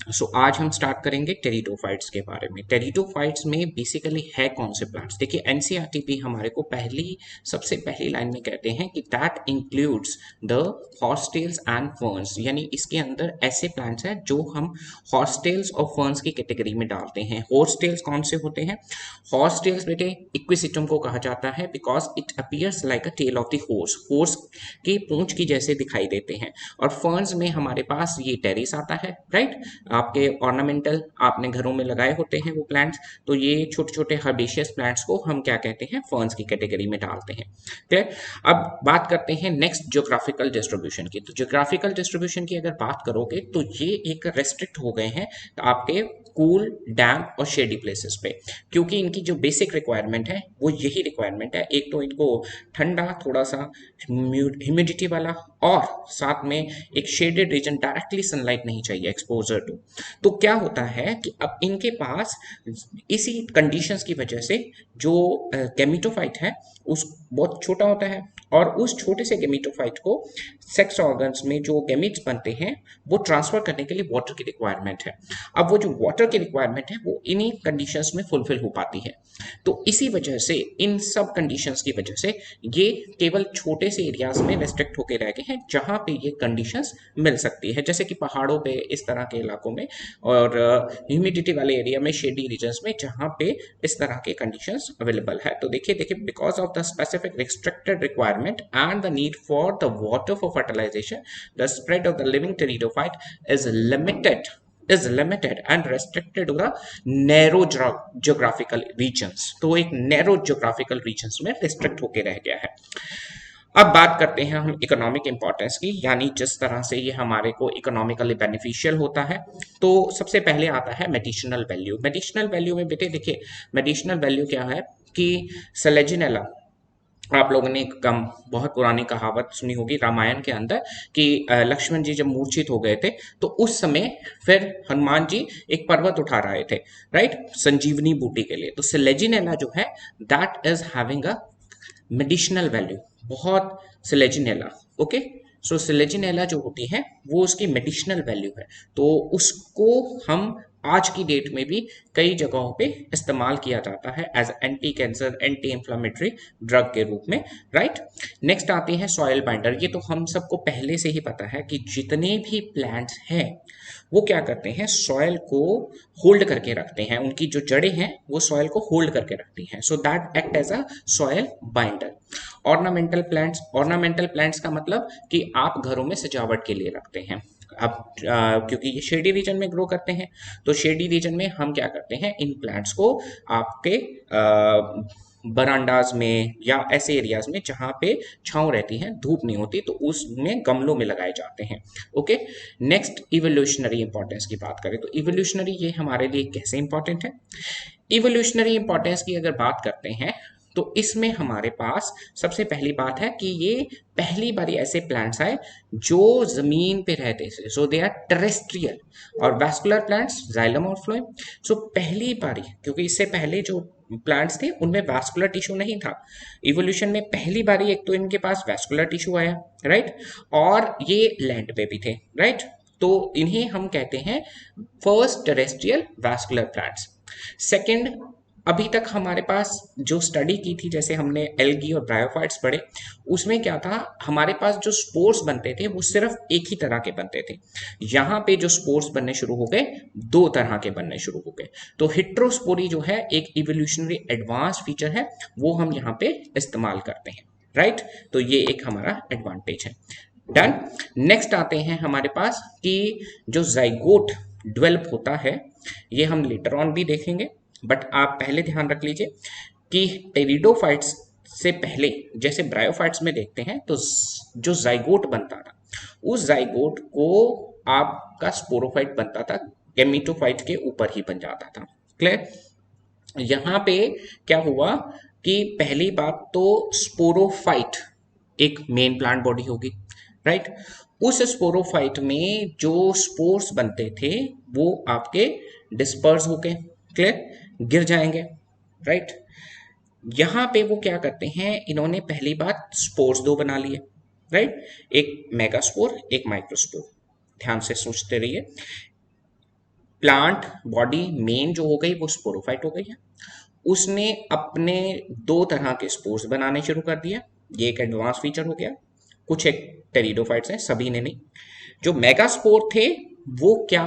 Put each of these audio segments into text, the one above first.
आज हम स्टार्ट करेंगे टेरिडोफाइट्स के बारे में। टेरिडोफाइट्स में बेसिकली है कौन से प्लांट्स? देखिए एनसीईआरटी भी हमारे को सबसे पहली लाइन में कहते हैं कि that includes the horsetails and ferns, यानी इसके अंदर ऐसे प्लांट्स हैं जो हम हॉर्सटेल्स और फर्न्स की कैटेगरी में डालते हैं। हॉर्सटेल्स कौन से होते हैं? हॉर्सटेल्स बेटे इक्विसिटम को कहा जाता है because it appears like a tail of the horse, horse की पूंछ की जैसे दिखाई देते हैं। और फर्न्स में हमारे पास ये टेरिस आता है, राइट? आपके ऑर्नामेंटल आपने घरों में लगाए होते हैं वो प्लांट्स, तो ये छोटे छोटे हर्बेशियस प्लांट्स को हम क्या कहते हैं? फर्न्स की कैटेगरी में डालते हैं। क्लियर? अब बात करते हैं नेक्स्ट ज्योग्राफिकल डिस्ट्रीब्यूशन की। तो ज्योग्राफिकल डिस्ट्रीब्यूशन की अगर बात करोगे तो ये एक रेस्ट्रिक्ट हो गए हैं आपके कूल, डैम्प और शेडी प्लेसेस पे, क्योंकि इनकी जो बेसिक रिक्वायरमेंट है वो यही रिक्वायरमेंट है। एक तो इनको ठंडा, थोड़ा सा ह्यूमिडिटी वाला, और साथ में एक शेडेड रीजन, डायरेक्टली सनलाइट नहीं चाहिए एक्सपोजर टू। तो क्या होता है कि अब इनके पास इसी कंडीशंस की वजह से जो गैमीटोफाइट है उस बहुत छोटा होता है, और उस छोटे से गैमीटोफाइट को सेक्स ऑर्गन्स में जो गैमीट्स बनते हैं वो ट्रांसफर करने के लिए वाटर की रिक्वायरमेंट है। अब वो जो वाटर की रिक्वायरमेंट है वो इन्हीं कंडीशंस में फुलफिल हो पाती है। तो इसी वजह से, इन सब कंडीशंस की वजह से ये केवल छोटे से एरियाज में रेस्ट्रिक्ट होकर रह गए हैं जहां पे ये कंडीशंस मिल सकती है, जैसे कि पहाड़ों पे, इस तरह के इलाकों में, और ह्यूमिडिटी वाले एरिया में, शेडी रीजन्स में, जहां पे इस तरह के कंडीशंस अवेलेबल है। तो देखिए because of the specific restricted requirement and the need for the water for fertilisation, the spread of the living pteridophyte is limited and restricted to the narrow geographical regions। तो एक narrow geographical regions में restrict होके रह गया है। अब बात करते हैं हम इकोनॉमिक इंपॉर्टेंस की, यानी जिस तरह से ये हमारे को इकोनॉमिकली बेनिफिशियल होता है। तो सबसे पहले आता है मेडिसिनल वैल्यू। मेडिसिनल वैल्यू में बेटे देखिए, मेडिसिनल वैल्यू क्या है कि सेलेजिनेला, आप लोगों ने एक कम बहुत पुरानी कहावत सुनी होगी रामायण के अंदर कि लक्ष्मण जी जब मूर्छित हो गए थे तो उस समय फिर हनुमान जी एक पर्वत उठा रहे थे, राइट, संजीवनी बूटी के लिए। तो सेलेजिनेला जो है that is having a medicinal value, बहुत सेलेजिनेला, ओके। सो सेलेजिनेला जो होती है वो उसकी मेडिसिनल वैल्यू है, तो उसको हम आज की डेट में भी कई जगहों पे इस्तेमाल किया जाता है as anti cancer, anti inflammatory drug के रूप में, राइट। नेक्स्ट आती है सॉइल बाइंडर। ये तो हम सबको पहले से ही पता है कि जितने भी प्लांट्स हैं वो क्या करते हैं, सॉइल को होल्ड करके रखते हैं, उनकी जो जड़ें हैं वो सॉइल को होल्ड करके रखती हैं। So that act as a soil binder. Ornamental plants, ornamental plants का मतलब कि आप घरों में सजावट के लिए रखते हैं। अब क्योंकि ये शेडी रीजन में ग्रो करते हैं, तो शेडी रीजन में हम क्या करते हैं, इन प्लांट्स को आपके बरांडाज में या ऐसे एरियाज में जहां पे छांव रहती है, धूप नहीं होती, तो उसमें गमलों में लगाए जाते हैं, ओके। नेक्स्ट इवोल्यूशनरी इंपॉर्टेंस की बात करें तो इवोल्यूशनरी ये हमारे लिए कैसे इंपॉर्टेंट है? इवोल्यूशनरी इंपॉर्टेंस की अगर बात करते हैं तो इसमें हमारे पास सबसे पहली बात है कि ये पहली बार ऐसे प्लांट्स आए जो जमीन पे रहते थे, सो दे आर टेरेस्ट्रियल। और वैस्कुलर प्लांट्स जाइलम और फ्लोएम। सो पहली बारी, क्योंकि इससे पहले जो प्लांट्स थे उनमें वैस्कुलर टिश्यू नहीं था, इवोल्यूशन में पहली बारी एक तो इनके पास वैस्कुलर टिश्यू आया, राइट, और ये लैंड पे भी थे, राइट। तो इन्हें हम कहते हैं first terrestrial vascular plants. Second, अभी तक हमारे पास जो स्टडी की थी, जैसे हमने एल्गी और ब्रायोफाइट्स पढ़े, उसमें क्या था, हमारे पास जो स्पोर्स बनते थे वो सिर्फ एक ही तरह के बनते थे। यहाँ पे जो स्पोर्स बनने शुरू हो गए, दो तरह के बनने शुरू हो गए। तो हिट्रोस्पोरी जो है एक इवोल्यूशनरी एडवांस फीचर है, वो हम यहाँ पे इस्तेमाल करते हैं, राइट। तो ये एक हमारा एडवांटेज है। डन। नेक्स्ट आते हैं हमारे पास कि जो जाइगोट डेवलप होता है, ये हम लेटर ऑन भी देखेंगे, बट आप पहले ध्यान रख लीजिए कि टेरिडोफाइट्स से पहले जैसे ब्रायोफाइट्स में देखते हैं तो जो जाइगोट बनता था, उस जाइगोट को आपका स्पोरोफाइट बनता था, गैमीटोफाइट के ऊपर ही बन जाता था। क्लियर? यहाँ पे क्या हुआ कि पहली बात तो स्पोरोफाइट एक मेन प्लांट बॉडी होगी, राइट। उस स्पोरोफाइट में जो स्पोर्स बनते थे वो आपके डिस्पर्स होके, क्लियर, गिर जाएंगे, राइट। यहां पे वो क्या करते हैं, इन्होंने पहली बात स्पोर्स दो बना लिए, राइट, एक मेगास्पोर, एक माइक्रोस्पोर। ध्यान से सोचते रहिए। प्लांट बॉडी मेन जो हो गई वो स्पोरोफाइट हो गई है। उसने अपने दो तरह के स्पोर्स बनाने शुरू कर दिया, ये एक एडवांस फीचर हो गया। कुछ एक टेरिडोफाइट्स हैं, सभी ने नहीं। जो मेगास्पोर थे वो क्या,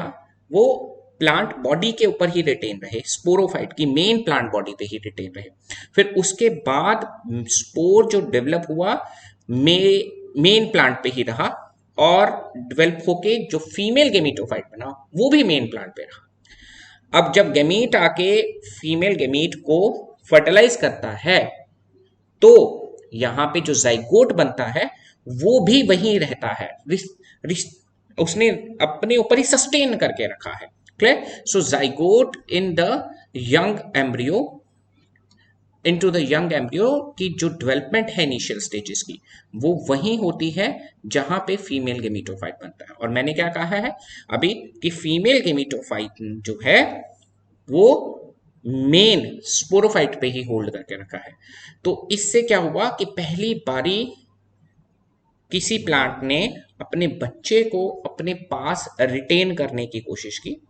वो प्लांट बॉडी के ऊपर ही रिटेन रहे, स्पोरोफाइट की मेन प्लांट बॉडी पे ही रिटेन रहे। फिर उसके बाद स्पोर जो डेवलप हुआ मेन प्लांट पे ही रहा, और डेवलप होके जो फीमेल गेमिटोफाइट बना वो भी मेन प्लांट पे रहा। अब जब गेमीट आके फीमेल गेमीट को फर्टिलाइज करता है तो यहां पे जो जाइगोट बनता है वो भी वहीं रहता है, उसने अपने ऊपर ही सस्टेन करके रखा है। Clear? So zygote in the young embryo, into the young embryo की जो डेवलपमेंट है इनिशियल स्टेजेस की, वो वहीं होती है जहां पे फीमेल गेमिटोफाइट बनता है। और मैंने क्या कहा है अभी कि फीमेल गेमिटोफाइट जो है वो मेन स्पोरोफाइट पे ही होल्ड करके रखा है। तो इससे क्या हुआ कि पहली बारी किसी प्लांट ने अपने बच्चे को अपने पास रिटेन करने की कोशिश की,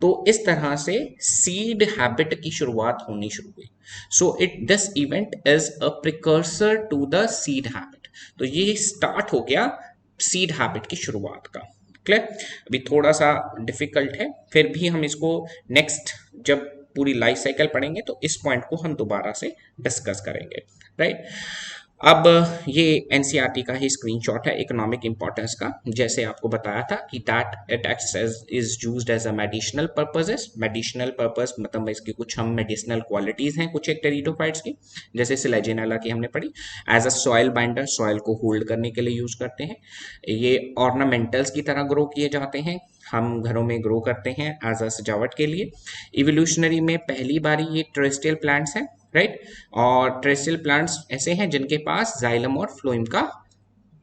तो इस तरह से सीड हैबिट की शुरुआत होनी शुरू हुई। So it this event is a precursor to the seed habit. तो ये स्टार्ट हो गया सीड हैबिट की शुरुआत का। क्लियर? अभी थोड़ा सा डिफिकल्ट है, फिर भी हम इसको नेक्स्ट जब पूरी लाइफ साइकिल पढ़ेंगे तो इस पॉइंट को हम दोबारा से डिस्कस करेंगे। राइट? अब ये एनसीईआरटी का ही स्क्रीनशॉट है इकोनॉमिक इंपॉर्टेंस का। जैसे आपको बताया था कि that it acts is used as a medicinal purposes. Medicinal purpose मतलब इसकी कुछ हम मेडिसिनल क्वालिटीज हैं कुछ एक टेरिडोफाइट्स की, जैसे सिलेजिनेला की हमने पढ़ी। As a soil binder, soil को होल्ड करने के लिए यूज करते हैं। ये ऑर्नामेंटल्स की तरह ग्रो किए जाते हैं, हम घरों में ग्रो करते हैं एज अ सजावट के लिए। इवोल्यूशनरी में पहली बारी ये टेरेस्ट्रियल प्लांट्स हैं, राइट? और टेरेस्ट्रियल प्लांट्स ऐसे हैं जिनके पास जाइलम और फ्लोएम का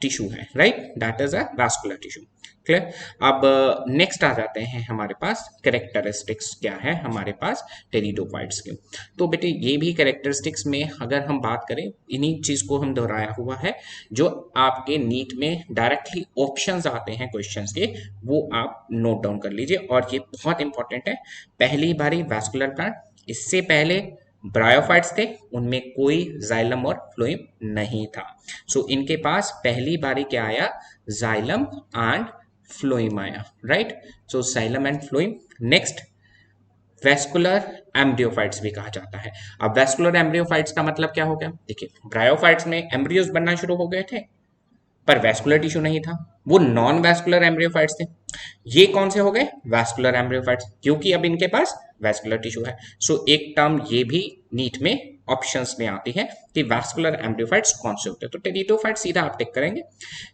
टिश्यू है, right? That is a vascular tissue. Clear? अब नेक्स्ट आ जाते हैं हमारे पास कैरेक्टरिस्टिक्स क्या है हमारे पास टेरिडोफाइट्स के। तो बेटे ये भी कैरेक्टरिस्टिक्स में अगर हम बात करें, इन्हीं चीज को हम दोहराया हुआ है, जो आपके नीट में डायरेक्टली ऑप्शंस आते हैं क्वेश्चंस के, वो आप नोट डाउन कर लीजिए। और ये बहुत इंपॉर्टेंट है, पहली बारी वास्कुलर प्लांट, इससे पहले ब्रायोफाइट्स थे, उनमें कोई जाइलम और फ्लोएम नहीं था। सो इनके पास पहली बारी क्या आया, जाइलम एंड फ्लोएम आया, right? So xylem and phloem. Next vascular embryophytes भी कहा जाता है। अब वेस्कुलर एम्ब्रियोफाइट्स का मतलब क्या हो गया, देखिए ब्रायोफाइट्स में एम्ब्रियोज बनना शुरू हो गए थे पर वैस्कुलर टिश्यू नहीं था, वो नॉन वैस्कुलर एम्ब्रियोफाइट्स थे। ये कौन से हो गए, वैस्कुलर एम्ब्रियोफाइट्स, क्योंकि अब इनके पास वैस्कुलर टिश्यू है। सो एक टर्म ये भी नीट में ऑप्शंस में आती है कि वैस्कुलर एम्ब्रियोफाइट्स कौन से होते हैं। तो टेरिडोफाइट सीधा आप टिक करेंगे।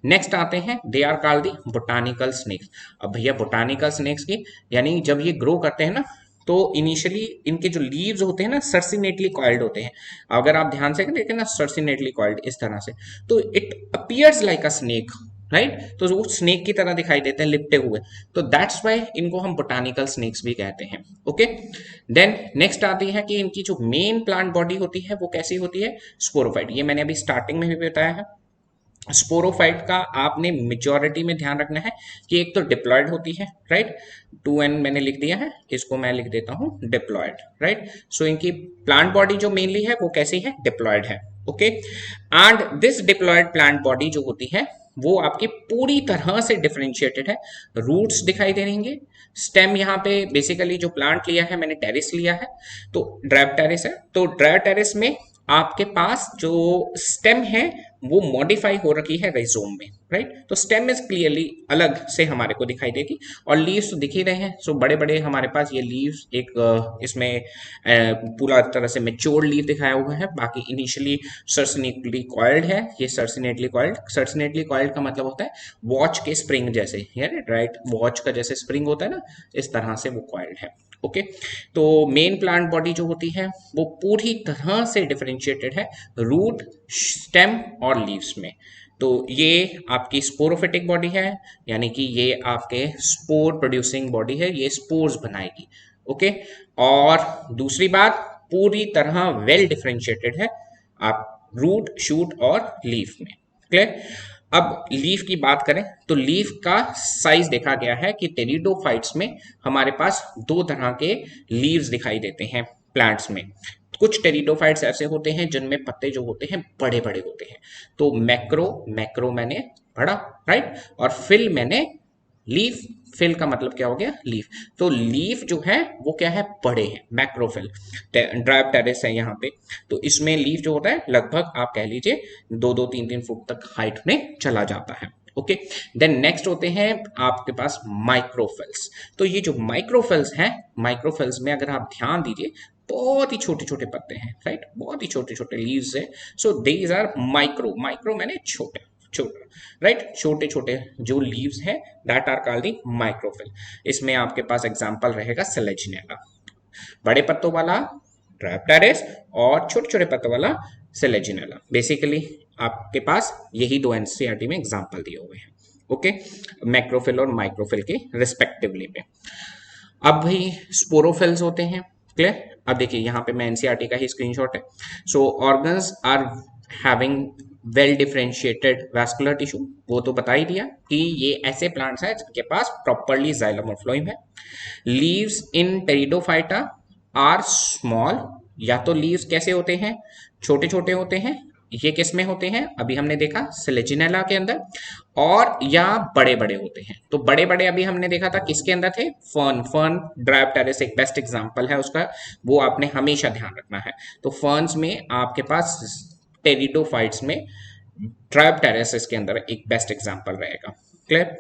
नेक्स्ट आते हैं, they are called the botanical snakes. अब भैया बोटानिकल स्नेक्स की यानी जब ये ग्रो करते हैं ना, तो इनिशियली इनके जो लीव्स होते हैं ना सर्सिनेटली कॉइल्ड होते हैं। अगर आप ध्यान से देखें ना, सर्सिनेटली कॉइल्ड इस तरह से, तो it appears like a snake, right? तो वो स्नेक की तरह दिखाई देते हैं लिपटे हुए, तो दैट्स वाई इनको हम बोटानिकल स्नेक्स भी कहते हैं। ओके, देन नेक्स्ट आती है कि इनकी जो मेन प्लांट बॉडी होती है वो कैसी होती है, स्पोरोफाइट। ये मैंने अभी स्टार्टिंग में भी बताया है। स्पोरोफाइट का आपने मेजॉरिटी में ध्यान रखना है कि एक तो डिप्लॉयड होती है, राइट? 2n मैंने लिख दिया है, इसको मैं लिख देता हूं डिप्लॉयड, राइट? सो इनकी प्लांट बॉडी जो मेनली है वो कैसी है, डिप्लॉयड है। Okay, and this diploid plant body जो होती है वो आपकी पूरी तरह से डिफरेंशिएटेड है। रूट्स दिखाई दे रहेंगे, स्टेम यहाँ पे बेसिकली जो प्लांट लिया है मैंने टेरिस लिया है, तो ड्राइव टेरिस है। तो ड्राइव टेरिस में आपके पास जो स्टेम है वो मॉडिफाई हो रखी है राइजोम में, राइट? तो स्टेम इज क्लियरली अलग से हमारे को दिखाई देगी, और लीव्स तो दिख ही रहे हैं। सो बड़े बड़े हमारे पास ये लीव्स एक इसमें पूरा तरह से मेच्योर्ड लीव दिखाया हुआ है। बाकी इनिशियली सर्सिनेटली कॉइल्ड है, ये सर्सिनेटली कॉइल्ड। सर्सिनेटली कॉइल्ड का मतलब होता है वॉच के स्प्रिंग जैसे, राइट? वॉच का जैसे स्प्रिंग होता है ना, इस तरह से वो कॉइल्ड है। ओके, तो मेन प्लांट बॉडी जो होती है वो पूरी तरह से डिफरेंशिएटेड है रूट, स्टेम और लीव्स में। तो ये आपकी स्पोरोफिटिक बॉडी है, यानी कि ये आपके स्पोर प्रोड्यूसिंग बॉडी है, ये स्पोर्स बनाएगी। ओके, और दूसरी बात, पूरी तरह वेल डिफरेंशिएटेड है आप रूट, शूट और लीफ में। क्लियर? अब लीफ की बात करें तो लीफ का साइज देखा गया है कि टेरिडोफाइट्स में हमारे पास दो तरह के लीव्स दिखाई देते हैं प्लांट्स में। कुछ टेरिडोफाइट्स ऐसे होते हैं जिनमें पत्ते जो होते हैं बड़े बड़े होते हैं। तो मैक्रो, मैक्रो मैंने पढ़ा, राइट, और फिल मैंने लीफ। फिल का मतलब क्या हो गया? लीफ। तो लीफ जो है वो क्या है? बड़े हैं, मैक्रोफिल। ड्रायोप्टेरिस है यहाँ पे। तो इसमें लीफ जो होता है लगभग आप कह लीजिए 2-2, 3-3 फुट तक हाइट में चला जाता है। ओके, देन नेक्स्ट होते हैं आपके पास माइक्रोफिल्स। तो ये जो माइक्रोफिल्स हैं, माइक्रोफिल्स में अगर आप ध्यान दीजिए बहुत ही छोटे छोटे पत्ते हैं, राइट, बहुत ही छोटे छोटे लीव्स है। So these are micro, micro मैंने छोटे, छोटा, राइट, छोटे छोटे जो लीव्स हैं that are called the microphyll. इसमें आपके पास एग्जांपल रहेगा सेलेजिनेला, बड़े पत्तों वाला ड्रायोप्टेरिस और छोटे छोटे पत्तों वाला सेलेजिनेला। बेसिकली आपके पास यही दो एनसीईआरटी में एग्जांपल दिए हुए हैं। ओके, मैक्रोफिल और माइक्रोफिल के रिस्पेक्टिवली पे। अब भाई स्पोरोफिल्स होते हैं, क्लियर। अब देखिए यहाँ पे मैं एनसीईआरटी का ही स्क्रीनशॉट है। So organs are having well differentiated vascular tissue, वो तो बता ही दिया कि ये ऐसे प्लांट्स हैं जिनके पास प्रॉपरली जाइलम और फ्लोएम है। Leaves in pteridophyta are small, या तो लीव्स कैसे होते हैं? छोटे छोटे होते हैं। ये किस में होते हैं? अभी हमने देखा सेलेजिनेला के अंदर। और या बड़े बड़े होते हैं। तो बड़े बड़े अभी हमने देखा था किसके अंदर थे? फर्न। फर्न ड्रायोप्टेरिस एक बेस्ट एग्जांपल है उसका, वो आपने हमेशा ध्यान रखना है। तो फर्न्स में आपके पास टेरिडोफाइट्स में ड्रायोप्टेरिस के अंदर एक बेस्ट एग्जांपल रहेगा, क्लियर।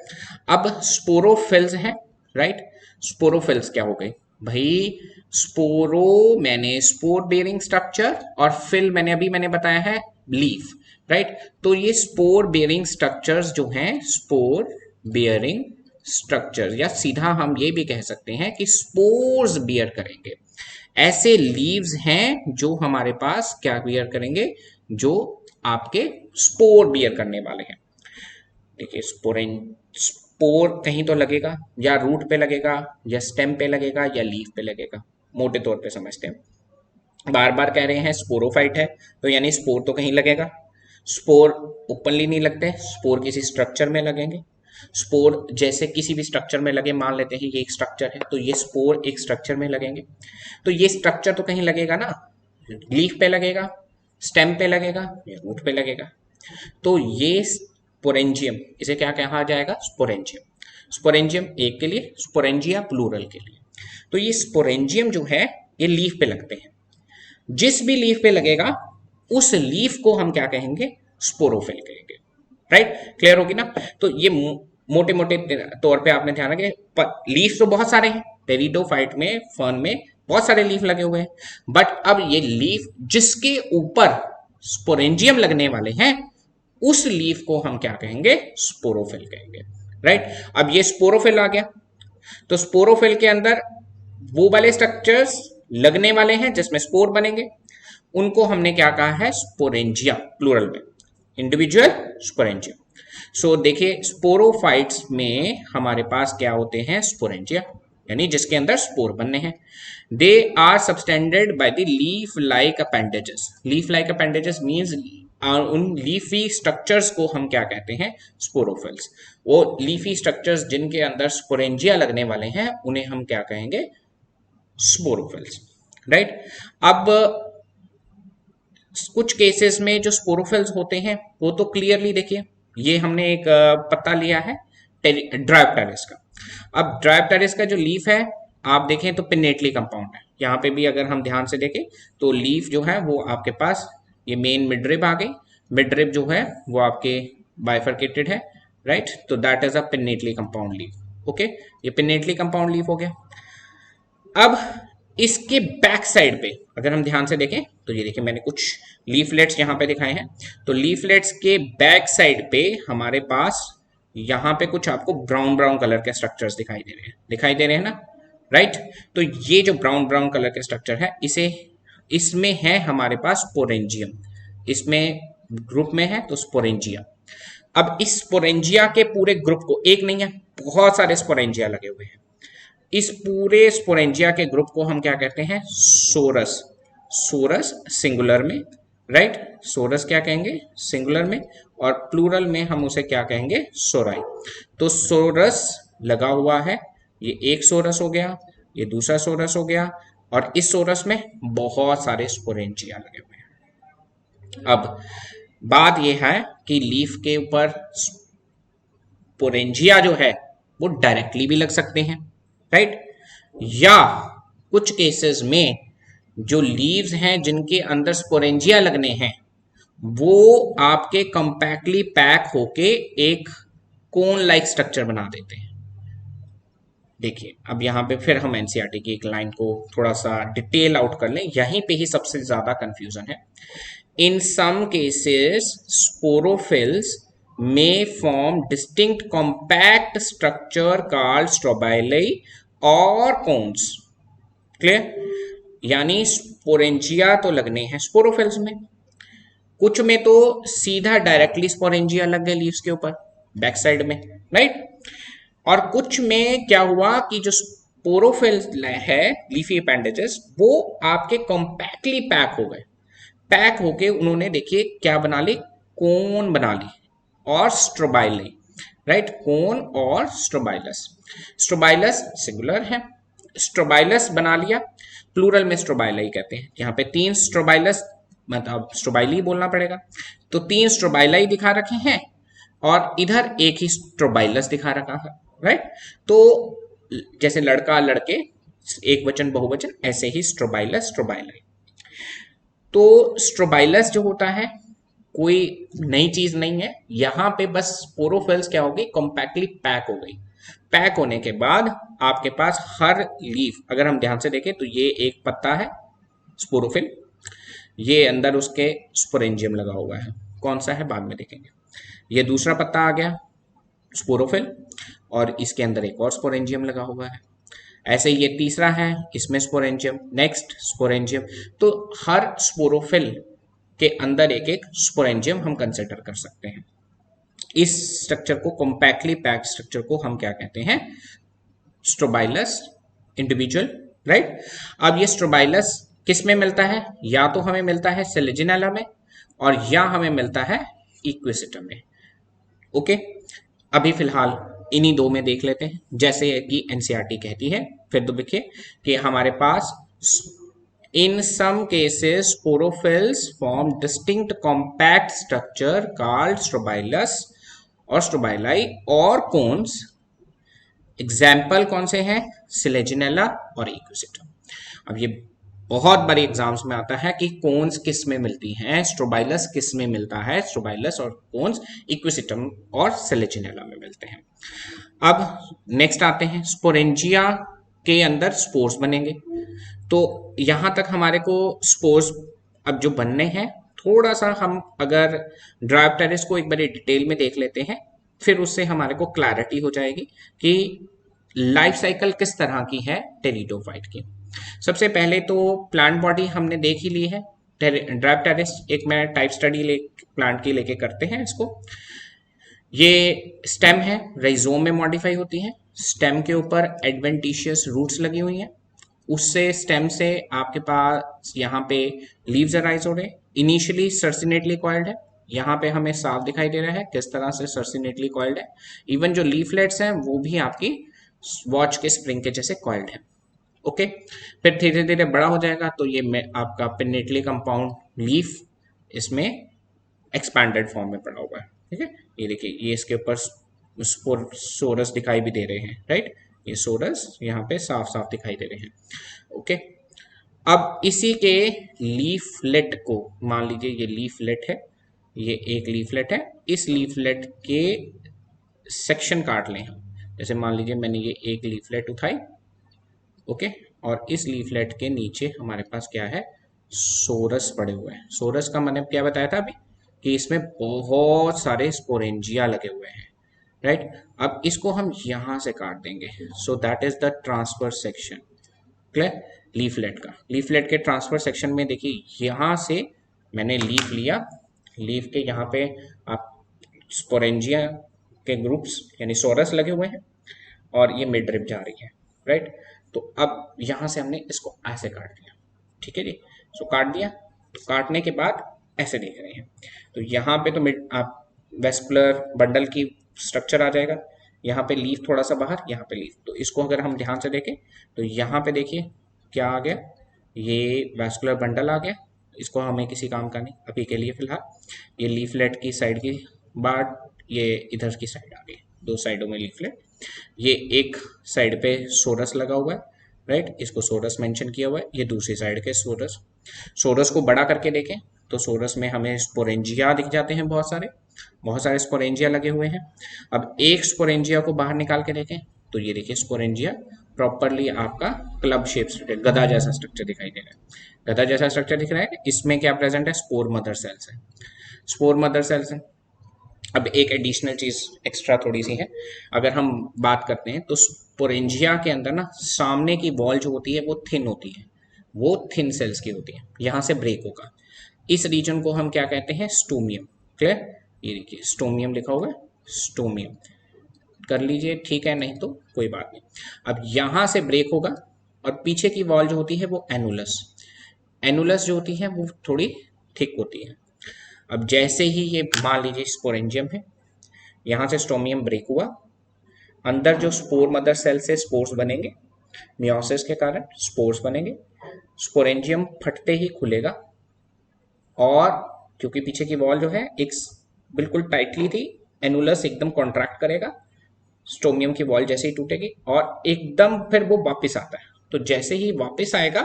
अब स्पोरोफिल्स हैं, राइट। स्पोरोफिल्स क्या हो गई भाई? स्पोरो मैंने स्पोर बेयरिंग स्ट्रक्चर, और फिल मैंने अभी मैंने बताया है लीफ, राइट। तो ये स्पोर बेयरिंग स्ट्रक्चर्स जो हैं, स्पोर बेयरिंग स्ट्रक्चर, या सीधा हम ये भी कह सकते हैं कि स्पोर्स बियर करेंगे, ऐसे लीव्स हैं जो हमारे पास क्या बियर करेंगे? जो आपके स्पोर बियर करने वाले हैं। देखिए स्पोर कहीं तो लगेगा, या रूट पे लगेगा, या स्टेम पे लगेगा, या लीफ पे लगेगा, मोटे तौर पे समझते हैं। बार बार कह रहे हैं स्पोरोफाइट है तो यानी स्पोर तो कहीं लगेगा। स्पोर ओपनली नहीं लगते, स्पोर किसी स्ट्रक्चर में लगेंगे। स्पोर जैसे किसी भी स्ट्रक्चर में लगे, मान लेते हैं ये एक स्ट्रक्चर है तो ये स्पोर एक स्ट्रक्चर में लगेंगे। तो ये स्ट्रक्चर तो कहीं लगेगा ना, लीफ पे लगेगा, स्टेम पे लगेगा, या रूट पे लगेगा। तो ये स्पोरेंजियम, इसे क्या कहा जाएगा? स्पोरेंजियम। स्पोरेंजियम एक के लिए, स्पोरेंजिया प्लूरल के लिए। तो ये स्पोरेंजियम जो है ये लीफ पे लगते हैं। जिस भी लीफ पे लगेगा उस लीफ को हम क्या कहेंगे? स्पोरोफिल कहेंगे, राइट। क्लियर होगी ना? तो ये मोटे मोटे तौर पे आपने ध्यान रखें, लीफ तो बहुत सारे हैं टेरिडोफाइट में, फर्न में बहुत सारे लीफ लगे हुए हैं, बट अब ये लीफ जिसके ऊपर स्पोरेंजियम लगने वाले हैं उस लीफ को हम क्या कहेंगे? स्पोरोफिल कहेंगे, राइट। अब ये स्पोरोफिल आ गया, तो स्पोरोफिल के अंदर वो वाले स्ट्रक्चर्स लगने वाले हैं जिसमें स्पोर बनेंगे, उनको हमने क्या कहा है? स्पोरेंजिया, प्लूरल में इंडिविजुअल स्पोरेंजिया। सो देखिए स्पोरोफाइट्स में हमारे पास क्या होते हैं? स्पोरेंजिया, यानी जिसके अंदर स्पोर बनने हैं। They are subtended by the leaf like appendages. Leaf like appendages means उन लीफी स्ट्रक्चर्स को हम क्या कहते हैं? स्पोरोफिल्स। वो लीफी स्ट्रक्चर्स जिनके अंदर स्पोरेंजिया लगने वाले हैं उन्हें हम क्या कहेंगे? Sporophylls, right. अब कुछ केसेस में जो स्पोरोफिल्स होते हैं वो तो क्लियरली देखिए, ये हमने एक पत्ता लिया है ड्रायोप्टेरिस का। अब ड्रायोप्टेरिस का जो लीफ है आप देखें तो पिनेटली कंपाउंड है। यहाँ पे भी अगर हम ध्यान से देखें तो लीफ जो है वो आपके पास ये मेन मिडरिब आ गई, मिडरिब जो है वो आपके बाइफरकेटेड है, राइट। तो that is a pinnately compound leaf. Okay, ये पिनेटली कंपाउंड लीफ हो गया। अब इसके बैक साइड पे अगर हम ध्यान से देखें तो ये देखिए मैंने कुछ लीफलेट्स यहाँ पे दिखाए हैं। तो लीफलेट्स के बैक साइड पे हमारे पास यहाँ पे कुछ आपको ब्राउन ब्राउन कलर के स्ट्रक्चर्स दिखाई दे रहे हैं ना, राइट। तो ये जो ब्राउन ब्राउन कलर के स्ट्रक्चर है इसमें है हमारे पास स्पोरेंजियम, इसमें ग्रुप में है तो स्पोरेंजिया। अब इस स्पोरेंजिया के पूरे ग्रुप को, एक नहीं है बहुत सारे स्पोरेंजिया लगे हुए हैं, इस पूरे स्पोरेंजिया के ग्रुप को हम क्या कहते हैं? सोरस। सोरस सिंगुलर में, राइट। सोरस क्या कहेंगे सिंगुलर में, और प्लूरल में हम उसे क्या कहेंगे सोराई। तो सोरस लगा हुआ है, ये एक सोरस हो गया, ये दूसरा सोरस हो गया, और इस सोरस में बहुत सारे स्पोरेंजिया लगे हुए हैं। अब बात यह है कि लीफ के ऊपर स्पोरेंजिया जो है वो डायरेक्टली भी लग सकते हैं, राइट, या कुछ केसेस में जो लीव्स हैं जिनके अंदर स्पोरेंजिया लगने हैं वो आपके कंपैक्टली पैक होके एक कोन लाइक स्ट्रक्चर बना देते हैं। देखिए अब यहाँ पे फिर हम एनसीईआरटी की एक लाइन को थोड़ा सा डिटेल आउट कर लें, यहीं पे ही सबसे ज्यादा कंफ्यूजन है। In some cases sporophylls may form distinct compact structure called strobili or cones। Clear, यानी स्पोरेंजिया तो लगने हैं स्पोरोफिल्स में, कुछ में तो सीधा डायरेक्टली स्पोरेंजिया लग गए लीव्स के ऊपर बैक साइड में, राइट, और कुछ में क्या हुआ कि जो स्पोरोफिल है लीफी अपेंडेजेस वो आपके कॉम्पैक्टली पैक हो गए, पैक होके उन्होंने देखिए क्या बना ली, कोन बना ली और स्ट्रोबाइली, राइट, कोन और स्ट्रोबाइलस। स्ट्रोबाइलस सिंगुलर है, स्ट्रोबाइलस बना लिया, प्लूरल में स्ट्रोबाइलाई कहते हैं, यहाँ पे तीन स्ट्रोबाइलस मतलब स्ट्रोबाइली बोलना पड़ेगा, तो तीन स्ट्रोबाइलाई दिखा रखे हैं और इधर एक ही स्ट्रोबाइलस दिखा रखा है, राइट। तो जैसे लड़का लड़के एक वचन बहुवचन, ऐसे ही स्ट्रोबाइलस स्ट्रोबाइलाई। तो स्ट्रोबाइलस जो होता है कोई नई चीज नहीं है, यहां पे बस स्पोरोफिल्स क्या हो गई, कॉम्पैक्टली पैक हो गई। पैक होने के बाद आपके पास हर लीफ, अगर हम ध्यान से देखें तो ये एक पत्ता है स्पोरोफिल, ये अंदर उसके स्पोरेंजियम लगा हुआ है, कौन सा है बाद में देखेंगे। ये दूसरा पत्ता आ गया स्पोरोफिल और इसके अंदर एक और स्पोरेंजियम लगा हुआ है, ऐसे ये तीसरा है इसमें स्पोरेंजियम, नेक्स्ट स्पोरेंजियम। तो हर स्पोरोफिल के अंदर एक एक स्पोरेंजियम हम कंसिडर कर सकते हैं। इस स्ट्रक्चर को कॉम्पैक्टली पैक्ड स्ट्रक्चर को हम क्या कहते हैं, स्ट्रोबाइलस इंडिविजुअल, राइट। अब ये स्ट्रोबाइलस किस में मिलता है, या तो हमें मिलता है सेलेजिनेला में और या हमें मिलता है इक्विसिटम में। ओके, अभी फिलहाल इन्हीं दो में देख लेते हैं, जैसे कि एनसीईआरटी कहती है। फिर तो देखिए कि हमारे पास in some cases sporophylls form distinct compact structure called strobilus और स्ट्रोबाइलाई और कोन्स। एग्जाम्पल कौन से हैं, सिलेजिनेला और इक्विसिटम। अब ये बहुत बड़े एग्जाम्स में आता है कि कोन्स किस में मिलती हैं, स्ट्रोबाइलस किस में मिलता है, स्ट्रोबाइलस और कोन्स इक्विसिटम और सिलेजिनेला में मिलते हैं। अब नेक्स्ट आते हैं, स्पोरेंजिया के अंदर स्पोर्स बनेंगे। तो यहां तक हमारे को स्पोर्स अब जो बनने हैं, थोड़ा सा हम अगर ड्रायोप्टेरिस को एक बार डिटेल में देख लेते हैं, फिर उससे हमारे को क्लैरिटी हो जाएगी कि लाइफ साइकिल किस तरह की है टेरिडोफाइट की। सबसे पहले तो प्लांट बॉडी हमने देख ही ली है, ड्रायोप्टेरिस एक मैं टाइप स्टडी प्लांट की लेके करते हैं इसको। ये स्टेम है, राइजोम में मॉडिफाई होती है, स्टेम के ऊपर एडवेंटिशियस रूट्स लगी हुई हैं, उससे स्टेम से आपके पास यहाँ पे लीव्स अराइज हो रहे हैं। इनिशियली सर्सिनेटली कॉइल्ड है, यहाँ पे हमें साफ दिखाई दे रहा है किस तरह से सर्सिनेटली कॉइल्ड है। इवन जो लीफलेट्स हैं वो भी आपकी वॉच के स्प्रिंग के जैसे कॉइल्ड है। ओके, फिर धीरे धीरे बड़ा हो जाएगा तो ये आपका पिनेटली कंपाउंड लीफ इसमें एक्सपैंडेड फॉर्म में पड़ा हुआ है, ठीक है। ये देखिए ये इसके ऊपर सोरस दिखाई भी दे रहे हैं, राइट, ये सोरस यहाँ पे साफ साफ दिखाई दे रहे हैं। ओके, अब इसी के लीफलेट को मान लीजिए ये लीफलेट है, ये एक लीफलेट है, इस लीफलेट के सेक्शन काट लें हम। जैसे मान लीजिए मैंने ये एक लीफलेट उठाई, ओके, और इस लीफलेट के नीचे हमारे पास क्या है, सोरस पड़े हुए हैं। सोरस का मैंने क्या बताया था अभी कि इसमें बहुत सारे स्पोरेंजिया लगे हुए हैं, राइट। अब इसको हम यहां से काट देंगे, so that is the transfer section. Clear, leaflet का, लीफलेट के ट्रांसफर सेक्शन में देखिए यहां से मैंने लीफ लिया, लीफ के यहाँ पे आप स्पोरेंजिया के ग्रुप्स यानी सोरस लगे हुए हैं और ये मिड रिब जा रही है, राइट। तो अब यहां से हमने इसको ऐसे काट दिया, ठीक है जी। सो काट दिया, तो काटने के बाद ऐसे देख रहे हैं। तो यहाँ पे तो मिड आप वेस्कुलर बंडल की स्ट्रक्चर आ जाएगा, यहाँ पे लीफ थोड़ा सा बाहर, यहाँ पे लीफ। तो इसको अगर हम ध्यान से देखें तो यहाँ पे देखिए क्या आ गया, ये वेस्कुलर बंडल आ गया। इसको हमें किसी काम का नहीं अभी के लिए फिलहाल। ये लीफलेट की साइड की बात, ये इधर की साइड आ गई, दो साइडों में लीफलेट। ये एक साइड पे सोरस लगा हुआ है, राइट, इसको सोरस मेंशन किया हुआ है, ये दूसरी साइड के सोरस। सोरस को बड़ा करके देखें तो सोरस में हमें स्पोरेंजिया दिख जाते हैं, बहुत सारे स्पोरेंजिया लगे हुए हैं। अब एक स्पोरेंजिया को बाहर निकाल के देखें तो ये देखिए स्पोरेंजिया प्रॉपरली आपका क्लब शेप स्ट्रक्चर, गदा जैसा स्ट्रक्चर दिखाई दे रहा है, गदा जैसा स्ट्रक्चर दिख रहा है। इसमें क्या प्रेजेंट है, स्पोर मदर सेल्स है, स्पोर मदर सेल्स है। अब एक एडिशनल चीज एक्स्ट्रा थोड़ी सी है, अगर हम बात करते हैं तो स्पोरेंजिया के अंदर ना सामने की वॉल जो होती है वो थिन होती है, वो थिन सेल्स की होती है, यहाँ से ब्रेक होगा। इस रीजन को हम क्या कहते हैं, स्टोमियम। क्लियर, ये देखिए स्टोमियम लिखा हुआ है, स्टोमियम कर लीजिए, ठीक है, नहीं तो कोई बात नहीं। अब यहाँ से ब्रेक होगा और पीछे की वॉल जो होती है वो एनुलस, एनुलस जो होती है वो थोड़ी थिक होती है। अब जैसे ही ये मान लीजिए स्पोरेंजियम है, यहाँ से स्टोमियम ब्रेक हुआ, अंदर जो स्पोर मदर सेल से स्पोर्स बनेंगे, मियोसिस के कारण स्पोर्स बनेंगे, स्पोरेंजियम फटते ही खुलेगा और क्योंकि पीछे की वॉल जो है एक बिल्कुल टाइटली थी, एनुलस एकदम कॉन्ट्रैक्ट करेगा, स्टोमियम की वॉल जैसे ही टूटेगी और एकदम फिर वो वापस आता है। तो जैसे ही वापस आएगा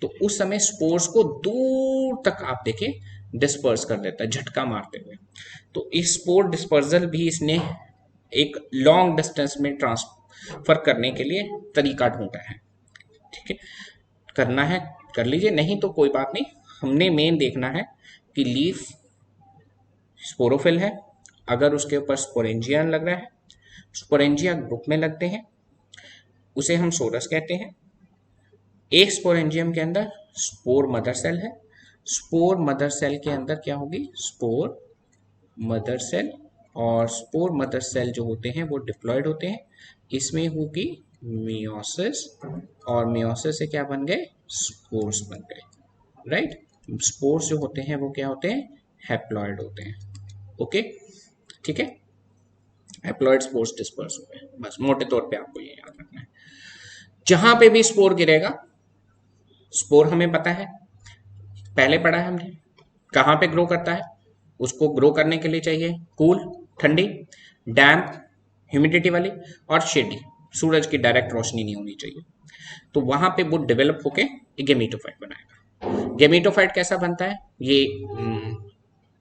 तो उस समय स्पोर्स को दूर तक आप देखें डिस्पर्स कर देता है, झटका मारते हुए। तो इस स्पोर डिस्पर्जल भी इसने एक लॉन्ग डिस्टेंस में ट्रांसफर करने के लिए तरीका ढूंढा है। ठीक है, करना है कर लीजिए, नहीं तो कोई बात नहीं। हमने मेन देखना है कि लीफ स्पोरोफिल है, अगर उसके ऊपर स्पोरेंजिया लग रहा है, स्पोरेंजिया ग्रुप में लगते हैं, उसे हम सोरस कहते हैं। एक स्पोरेंजियम के अंदर स्पोर मदर सेल है, स्पोर मदर सेल के अंदर क्या होगी, स्पोर मदर सेल, और स्पोर मदर सेल जो होते हैं वो डिप्लॉयड होते हैं, इसमें होगी मियोसिस, और मियोसिस से क्या बन गए, स्पोर्स बन गए, राइट। स्पोर्स जो होते हैं वो क्या होते हैं, हैप्लॉयड होते हैं। ओके, ठीक है, हैप्लॉयड स्पोर्स डिस्पर्स हुए हैं, बस मोटे तौर पे आपको ये याद रखना है। जहां पे भी स्पोर गिरेगा, स्पोर हमें पता है, पहले पढ़ा है हमने, कहाँ पे ग्रो करता है, उसको ग्रो करने के लिए चाहिए कूल, ठंडी, डैम्प, ह्यूमिडिटी वाली और शेडी, सूरज की डायरेक्ट रोशनी नहीं होनी चाहिए। तो वहां पे वो डेवलप होके गेमेटोफाइट बनाएगा। गेमेटोफाइट कैसा बनता है, ये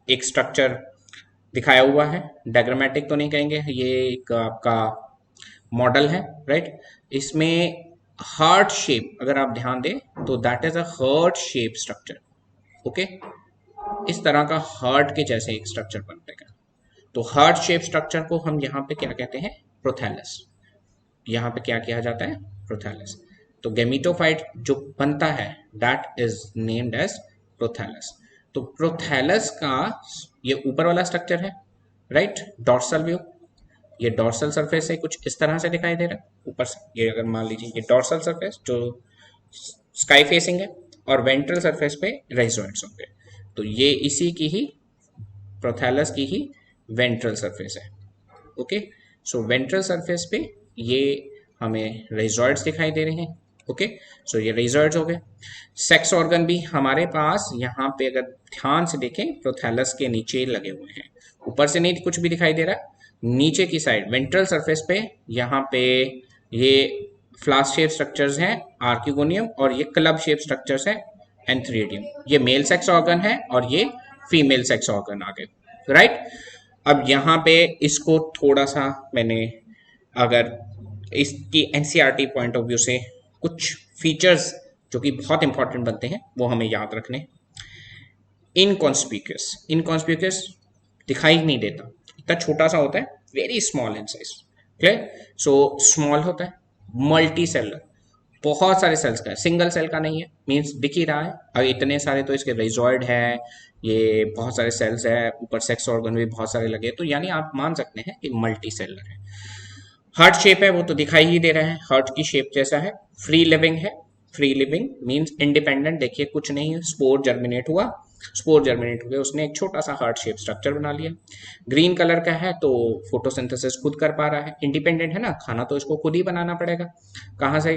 एक स्ट्रक्चर दिखाया हुआ है, डायग्रामेटिक तो नहीं कहेंगे, ये एक आपका मॉडल है, राइट। इसमें हार्ट शेप अगर आप ध्यान दें तो that is a heart shape structure. Okay, इस तरह का हार्ट के जैसे एक स्ट्रक्चर बनेगा। तो हार्ट शेप स्ट्रक्चर को हम यहाँ पे क्या कहते हैं, प्रोथैलस। यहाँ पे क्या किया जाता है, प्रोथैलस। तो गेमिटोफाइट जो बनता है that is named as prothallus. तो प्रोथैलस का ये ऊपर वाला स्ट्रक्चर है, राइट, डॉर्सल व्यू। ये डॉर्सल सरफेस है, कुछ इस तरह से दिखाई दे रहा है ऊपर से। ये अगर मान लीजिए ये डॉर्सल सरफेस जो स्काई फेसिंग है, और वेंट्रल सरफेस पे राइजोइड्स होंगे। तो ये इसी की ही, प्रोथैलस की ही वेंट्रल सरफेस है। ओके, सो वेंट्रल सरफेस पे ये हमें राइजोइड्स दिखाई दे रहे हैं। ओके, सो ये राइजोइड्स हो गए। सेक्स ऑर्गन भी हमारे पास यहाँ पे अगर ध्यान से देखें प्रोथैलस के नीचे लगे हुए हैं, ऊपर से नहीं कुछ भी दिखाई दे रहा, नीचे की साइड वेंट्रल सरफेस पे यहाँ पे ये फ्लास्क शेप स्ट्रक्चर्स हैं, आर्किगोनियम, और ये क्लब शेप स्ट्रक्चर्स हैं, एंथ्रियडियम। ये मेल सेक्स ऑर्गन है और ये फीमेल सेक्स ऑर्गन आ गए, राइट। अब यहाँ पे इसको थोड़ा सा मैंने, अगर इसकी एनसीईआरटी पॉइंट ऑफ व्यू से कुछ फीचर्स जो कि बहुत इंपॉर्टेंट बनते हैं वो हमें याद रखने। इनकॉन्स्पिक्यूअस, इनकॉन्स्पिक्यूअस दिखाई नहीं देता, इतना छोटा सा होता है, very small in size. Clear, so small होता है, मल्टी सेलर, बहुत सारे सेल्स का है, सिंगल सेल का नहीं है, मींस दिख ही रहा है। और इतने सारे तो इसके राइजोइड है, ये बहुत सारे सेल्स है, ऊपर सेक्स ऑर्गन भी बहुत सारे लगे, तो यानी आप मान सकते हैं कि मल्टी सेलर है। हार्ट शेप है वो तो दिखाई ही दे रहा है, हार्ट की शेप जैसा है। फ्री लिविंग है, फ्री लिविंग मींस इंडिपेंडेंट, देखिए कुछ नहीं है, स्पोर जर्मिनेट हुआ, स्पोर जर्मिनेट हो गया, उसने एक छोटा सा हार्ट शेप स्ट्रक्चर बना लिया। ग्रीन कलर का है तो फोटोसिंथेसिस खुद कर पा रहा है, इंडिपेंडेंट है ना, खाना तो इसको खुद ही बनाना पड़ेगा, कहाँ से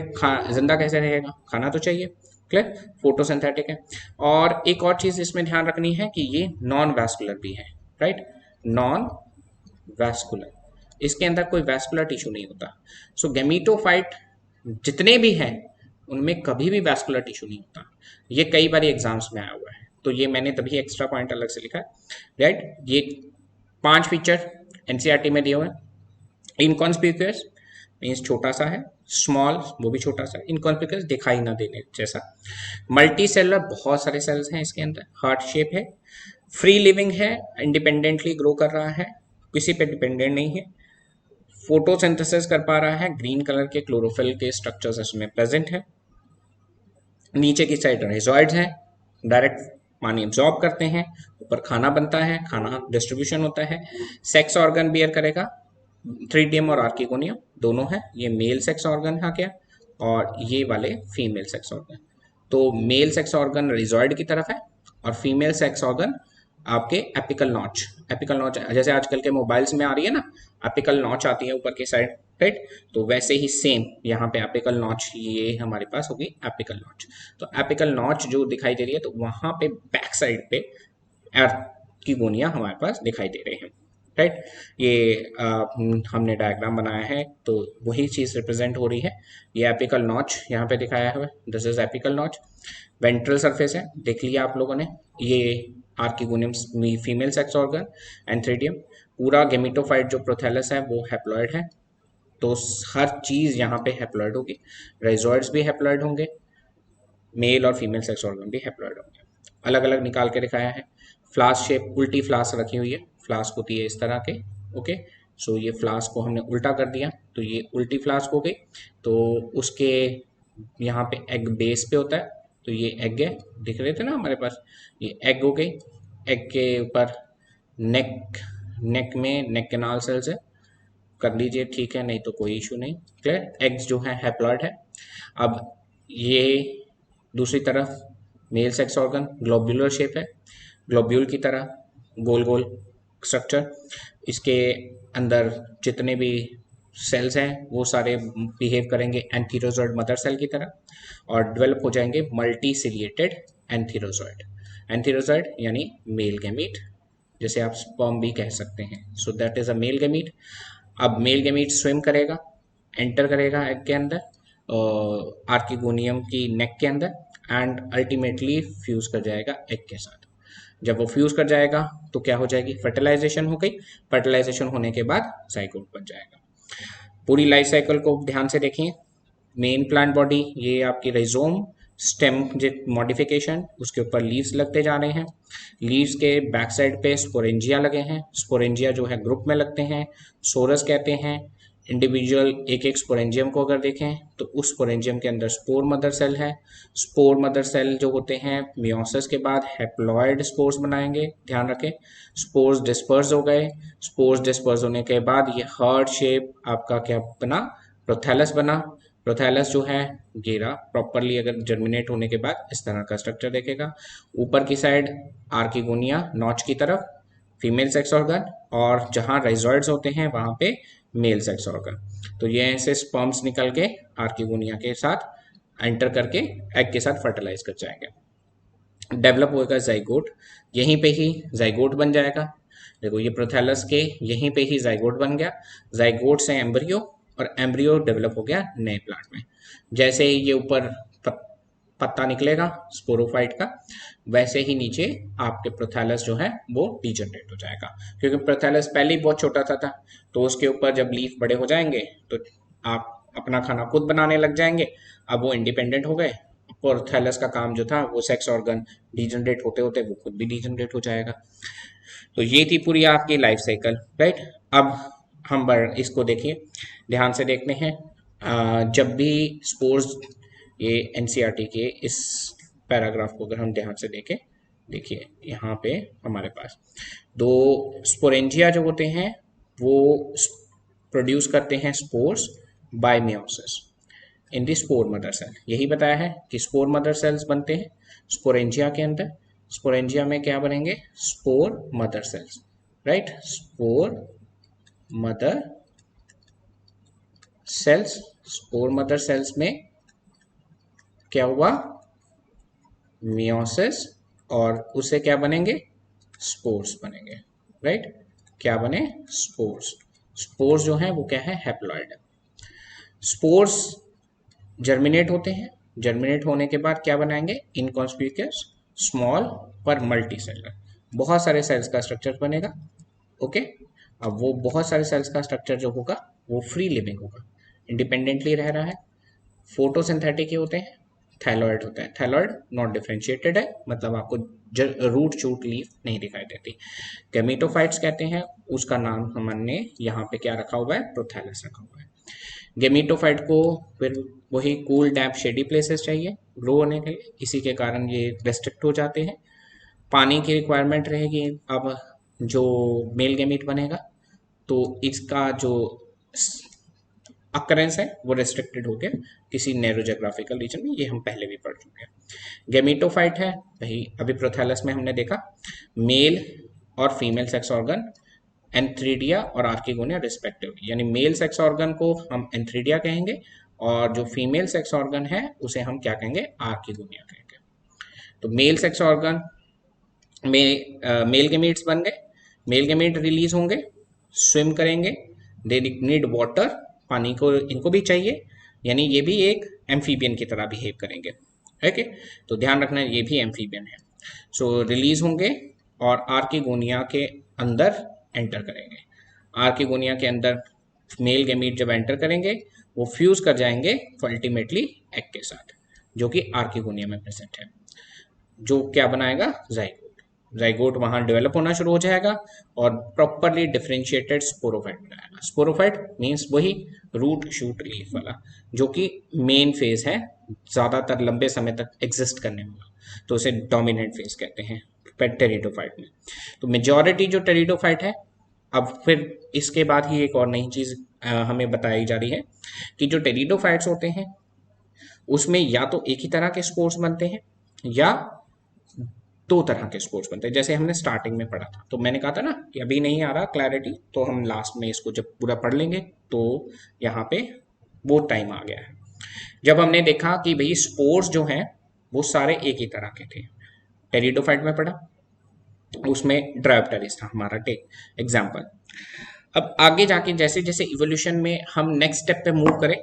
जिंदा कैसे रहेगा, खाना तो चाहिए। क्लियर, फोटोसिंथेटिक है। और एक और चीज इसमें ध्यान रखनी है कि ये नॉन वैस्कुलर भी है, राइट, नॉन वैस्कुलर, इसके अंदर कोई वैस्कुलर टिश्यू नहीं होता। सो गैमीटोफाइट जितने भी हैं उनमें कभी भी वैस्कुलर टिश्यू नहीं होता। ये कई बार एग्जाम्स में आया हुआ है, तो ये मैंने तभी एक्स्ट्रा पॉइंट अलग से लिखा है, राइट। ये 5 फीचर एनसीईआरटी में दिए हुए हैं। इनकॉन्स्पिक्यूअस मीन्स छोटा सा है, स्मॉल वो भी छोटा सा, इनकॉन्स्पिक्यूअस दिखाई ना देने जैसा, मल्टी सेलर बहुत सारे सेल्स हैं इसके अंदर, हार्ट शेप है, फ्री लिविंग है, इंडिपेंडेंटली ग्रो कर रहा है, किसी पे डिपेंडेंट नहीं है, फोटोसिंथेसिस कर पा रहा है, ग्रीन कलर के क्लोरोफिल के स्ट्रक्चर्स इसमें प्रेजेंट है, नीचे की साइड राइजोइड्स हैं, डायरेक्ट पानी एब्जॉर्ब करते हैं, ऊपर खाना बनता है, खाना डिस्ट्रीब्यूशन होता है, सेक्स ऑर्गन बियर करेगा, थ्रीडियम और आर्किगोनियम दोनों है, ये मेल सेक्स ऑर्गन है क्या, और ये वाले फीमेल सेक्स ऑर्गन। तो मेल सेक्स ऑर्गन रिजॉइड की तरफ है और फीमेल सेक्स ऑर्गन आपके एपिकल नॉच, एपिकल नॉच जैसे आजकल के मोबाइल्स में आ रही है ना, एपिकल नॉच आती है ऊपर की साइड, राइट, तो वैसे ही सेम यहाँ पे एपिकल नॉच, ये हमारे पास होगी एपिकल नॉच। तो एपिकल नॉच जो दिखाई दे रही है तो वहां पे बैक साइड पे की गोनियां हमारे पास दिखाई दे रहे हैं, राइट। ये हमने डायग्राम बनाया है तो वही चीज रिप्रेजेंट हो रही है। ये एपिकल नॉच यहाँ पे दिखाया है, this is apical notch. Ventral surface है, देख लिया आप लोगों ने, ये आर्किगोनियम फीमेल सेक्स ऑर्गन, एंथ्रेडियम, पूरा गेमिटोफाइट जो प्रोथैलस है वो हैप्लॉइड है, तो हर चीज यहाँ पे हैप्लॉइड होगी, राइजोइड्स भी हैप्लॉइड होंगे, मेल और फीमेल सेक्स ऑर्गन भी हैप्लॉइड होंगे। अलग अलग निकाल के दिखाया है। फ्लास्क शेप, उल्टी फ्लास्क रखी हुई है, फ्लास्क होती है इस तरह के, ओके। सो ये फ्लास्क को हमने उल्टा कर दिया तो ये उल्टी फ्लास्क हो गई, तो उसके यहाँ पे एग बेस पे होता है, तो ये एग है, दिख रहे थे ना हमारे पास, ये एग हो गई, एग के ऊपर नेक, नेक में नेक कैनाल सेल्स है, कर लीजिए ठीक है, नहीं तो कोई इशू नहीं, क्लियर। एग्स जो है हैप्लॉइड है। अब ये दूसरी तरफ male sex organ globular shape है, ग्लोब्यूल की तरह गोल गोल स्ट्रक्चर, इसके अंदर जितने भी सेल्स हैं वो सारे बिहेव करेंगे एंथीरोजॉइड मदर सेल की तरह और डेवलप हो जाएंगे मल्टी सिलिएटेड एंथीरोजॉइड। एंथीरोजॉइड यानी मेल गैमीट, जैसे आप स्पर्म भी कह सकते हैं, so that is a male gamete. अब मेल गैमीट स्विम करेगा, एंटर करेगा एग के अंदर, आर्किगोनियम की नेक के अंदर, एंड अल्टीमेटली फ्यूज कर जाएगा एग के साथ। जब वो फ्यूज कर जाएगा तो क्या हो जाएगी, फर्टिलाइजेशन हो गई, फर्टिलाइजेशन होने के बाद जाइगोट बन जाएगा। पूरी लाइफ साइकिल को ध्यान से देखिए, मेन प्लांट बॉडी ये आपकी राइजोम, स्टेम मॉडिफिकेशन, उसके ऊपर लीव्स लगते जा रहे हैं, लीव्स के बैक साइड पे स्पोरेंजिया लगे हैं, स्पोरेंजिया जो है ग्रुप में लगते हैं, सोरस कहते हैं। इंडिविजुअल एक एक स्पोरेंजियम को अगर देखें तो उस स्पोरेंजियम के अंदर स्पोर मदर सेल है, स्पोर मदर सेल जो होते हैं मियोसिस के बाद हैप्लॉइड स्पोर्स बनाएंगे, ध्यान रखें, स्पोर्स डिस्पर्स हो गए, स्पोर्स डिस्पर्स होने के बाद ये हार्ट शेप आपका क्या बना, प्रोथैलस बना। प्रोथैलस जो है घेरा प्रॉपरली अगर जर्मिनेट होने के बाद इस तरह का स्ट्रक्चर देखेगा, ऊपर की साइड आर्किगोनिया नॉच की तरफ फीमेल सेक्स ऑर्गन, और जहां राइजॉइड्स होते हैं वहां पे मेल सेक्स ऑर्गन। तो ये ऐसे स्पर्म्स निकल के आर्किगोनिया के साथ एंटर करके एग के साथ फर्टिलाइज कर जाएंगे, डेवलप होगा जाइगोट, यहीं पे ही जाइगोट बन जाएगा। देखो ये प्रोथैलस के यहीं पे ही जाइगोट बन गया, जाइगोट से एम्ब्रियो, और एम्ब्रियो डेवलप हो गया नए प्लांट में। जैसे ही ये ऊपर पत्ता निकलेगा स्पोरोफाइट का, वैसे ही नीचे आपके प्रोथैलस जो है वो डीजनरेट हो जाएगा, क्योंकि प्रोथैलस पहले ही बहुत छोटा था, तो उसके ऊपर जब लीफ बड़े हो जाएंगे तो आप अपना खाना खुद बनाने लग जाएंगे, अब वो इंडिपेंडेंट हो गए। प्रोथैलस का काम जो था वो सेक्स ऑर्गन डीजनरेट होते होते वो खुद भी डीजनरेट हो जाएगा। तो ये थी पूरी आपकी लाइफ साइकिल, राइट। अब हम इसको देखिए, ध्यान से देखते हैं। जब भी स्पोर्स, ये एनसीईआरटी के इस पैराग्राफ को अगर हम ध्यान से देखें, देखिए यहाँ पे हमारे पास दो स्पोरेंजिया जो होते हैं वो प्रोड्यूस करते हैं spores by meiosis in the spore mother cell. यही बताया है कि स्पोर मदर सेल्स बनते हैं स्पोरेंजिया के अंदर, स्पोरेंजिया में क्या बनेंगे? Spore mother cells, right. Spore mother cells, spore mother cells में क्या हुआ? मियोसिस, और उससे क्या बनेंगे? स्पोर्स बनेंगे, राइट। क्या बने? स्पोर्स। स्पोर्स जो है वो क्या है? हैप्लॉइड है। स्पोर्स जर्मिनेट होते हैं, जर्मिनेट होने के बाद क्या बनाएंगे? इनकॉन्स्पिक्यूअस स्मॉल पर मल्टी सेलर, बहुत सारे सेल्स का स्ट्रक्चर बनेगा। ओके, अब वो बहुत सारे सेल्स का स्ट्रक्चर जो होगा वो फ्री लिविंग होगा, इंडिपेंडेंटली रह रहा है। फोटोसिंथेटिक होते हैं, थैलॉइड होता है। थैलॉइड नॉट डिफरेंशिएटेड है, मतलब आपको रूट शूट लीफ नहीं दिखाई देती। गैमेटोफाइट्स कहते हैं, उसका नाम हमने यहाँ पे क्या रखा हुआ है? प्रोथैलस रखा हुआ है। गेमिटोफाइट को फिर वही कूल डैम्प शेडी प्लेसेस चाहिए ग्रो होने के लिए, इसी के कारण ये रेस्ट्रिक्ट हो जाते हैं। पानी की रिक्वायरमेंट रहेगी। अब जो मेल गेमिट बनेगा तो इसका जो अकरेंस है वो रेस्ट्रिक्टेड हो गया किसी नैरो जोग्राफिकल रीजन में, ये हम पहले भी पढ़ चुके हैं। गेमिटोफाइट है भाई, अभी प्रोथैलस में हमने देखा मेल और फीमेल सेक्स ऑर्गन एंथ्रीडिया और आर्किगोनिया रिस्पेक्टिवली, यानी मेल सेक्स ऑर्गन को हम एंथ्रीडिया कहेंगे और जो फीमेल सेक्स ऑर्गन है उसे हम क्या कहेंगे? आर्किगोनिया कहेंगे। तो मेल सेक्स ऑर्गन में मेल गेमीट्स बन गए, मेल गेमीट रिलीज होंगे, स्विम करेंगे, दे नीड वाटर, पानी को इनको भी चाहिए, यानी ये भी एक एम्फीबियन की तरह बिहेव करेंगे। ओके, तो ध्यान रखना ये भी एम्फीबियन है। सो रिलीज होंगे और आर्किगोनिया के अंदर एंटर करेंगे। आर्किगोनिया के अंदर मेल गेमीट जब एंटर करेंगे वो फ्यूज कर जाएंगे अल्टीमेटली एग के साथ, जो कि आर्किगोनिया में प्रेजेंट है, जो क्या बनाएगा? जाइगोट। जाइगोट वहां डेवलप होना शुरू हो जाएगा और प्रॉपरली डिफरेंशिएटेड स्पोरोफाइट बनाएगा। स्पोरोफाइट मींस वही रूट शूट लीफ वाला, जो कि मेन फेज है, ज्यादातर लंबे समय तक एग्जिस्ट करने वाला, तो उसे डोमिनेंट फेज कहते हैं टेरिडोफाइट में। तो मेजॉरिटी जो टेरिडोफाइट है, अब फिर इसके बाद ही एक और नई चीज हमें बताई जा रही है कि जो टेरिडोफाइट्स होते हैं उसमें या तो एक ही तरह के स्पोर्स बनते हैं या दो तरह के स्पोर्स बनते हैं, जैसे हमने स्टार्टिंग में पढ़ा था। तो मैंने कहा था ना कि अभी नहीं आ रहा क्लैरिटी, तो हम लास्ट में इसको जब पूरा पढ़ लेंगे तो यहाँ पे वो टाइम आ गया है जब हमने देखा कि भाई स्पोर्स जो हैं वो सारे एक ही तरह के थे। टेरिडोफाइट में पढ़ा, उसमें ड्रायोप्टेरिस था हमारा एग्जाम्पल। अब आगे जाके जैसे जैसे इवोल्यूशन में हम नेक्स्ट स्टेप पे मूव करें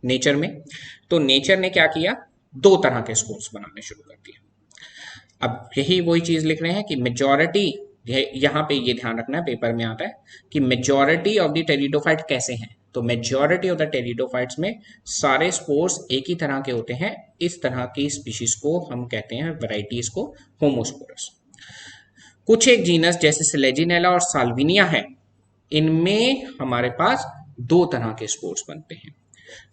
नेचर में, तो नेचर ने क्या किया? दो तरह के स्पोर्स बनाने शुरू कर दिए। अब यही वही चीज लिख रहे हैं कि मेजॉरिटी, यहाँ पे ये ध्यान रखना है, पेपर में आता है कि मेजॉरिटी ऑफ द टेरिडोफाइट कैसे हैं। तो मेजॉरिटी ऑफ द टेरिडोफाइट्स में सारे स्पोर्स एक ही तरह के होते हैं। इस तरह की स्पीशीज को हम कहते हैं, वैरायटीज को, होमोस्पोरस। कुछ एक जीनस जैसे सिलेजिनेला और साल्विनिया है, इनमें हमारे पास दो तरह के स्पोर्स बनते हैं।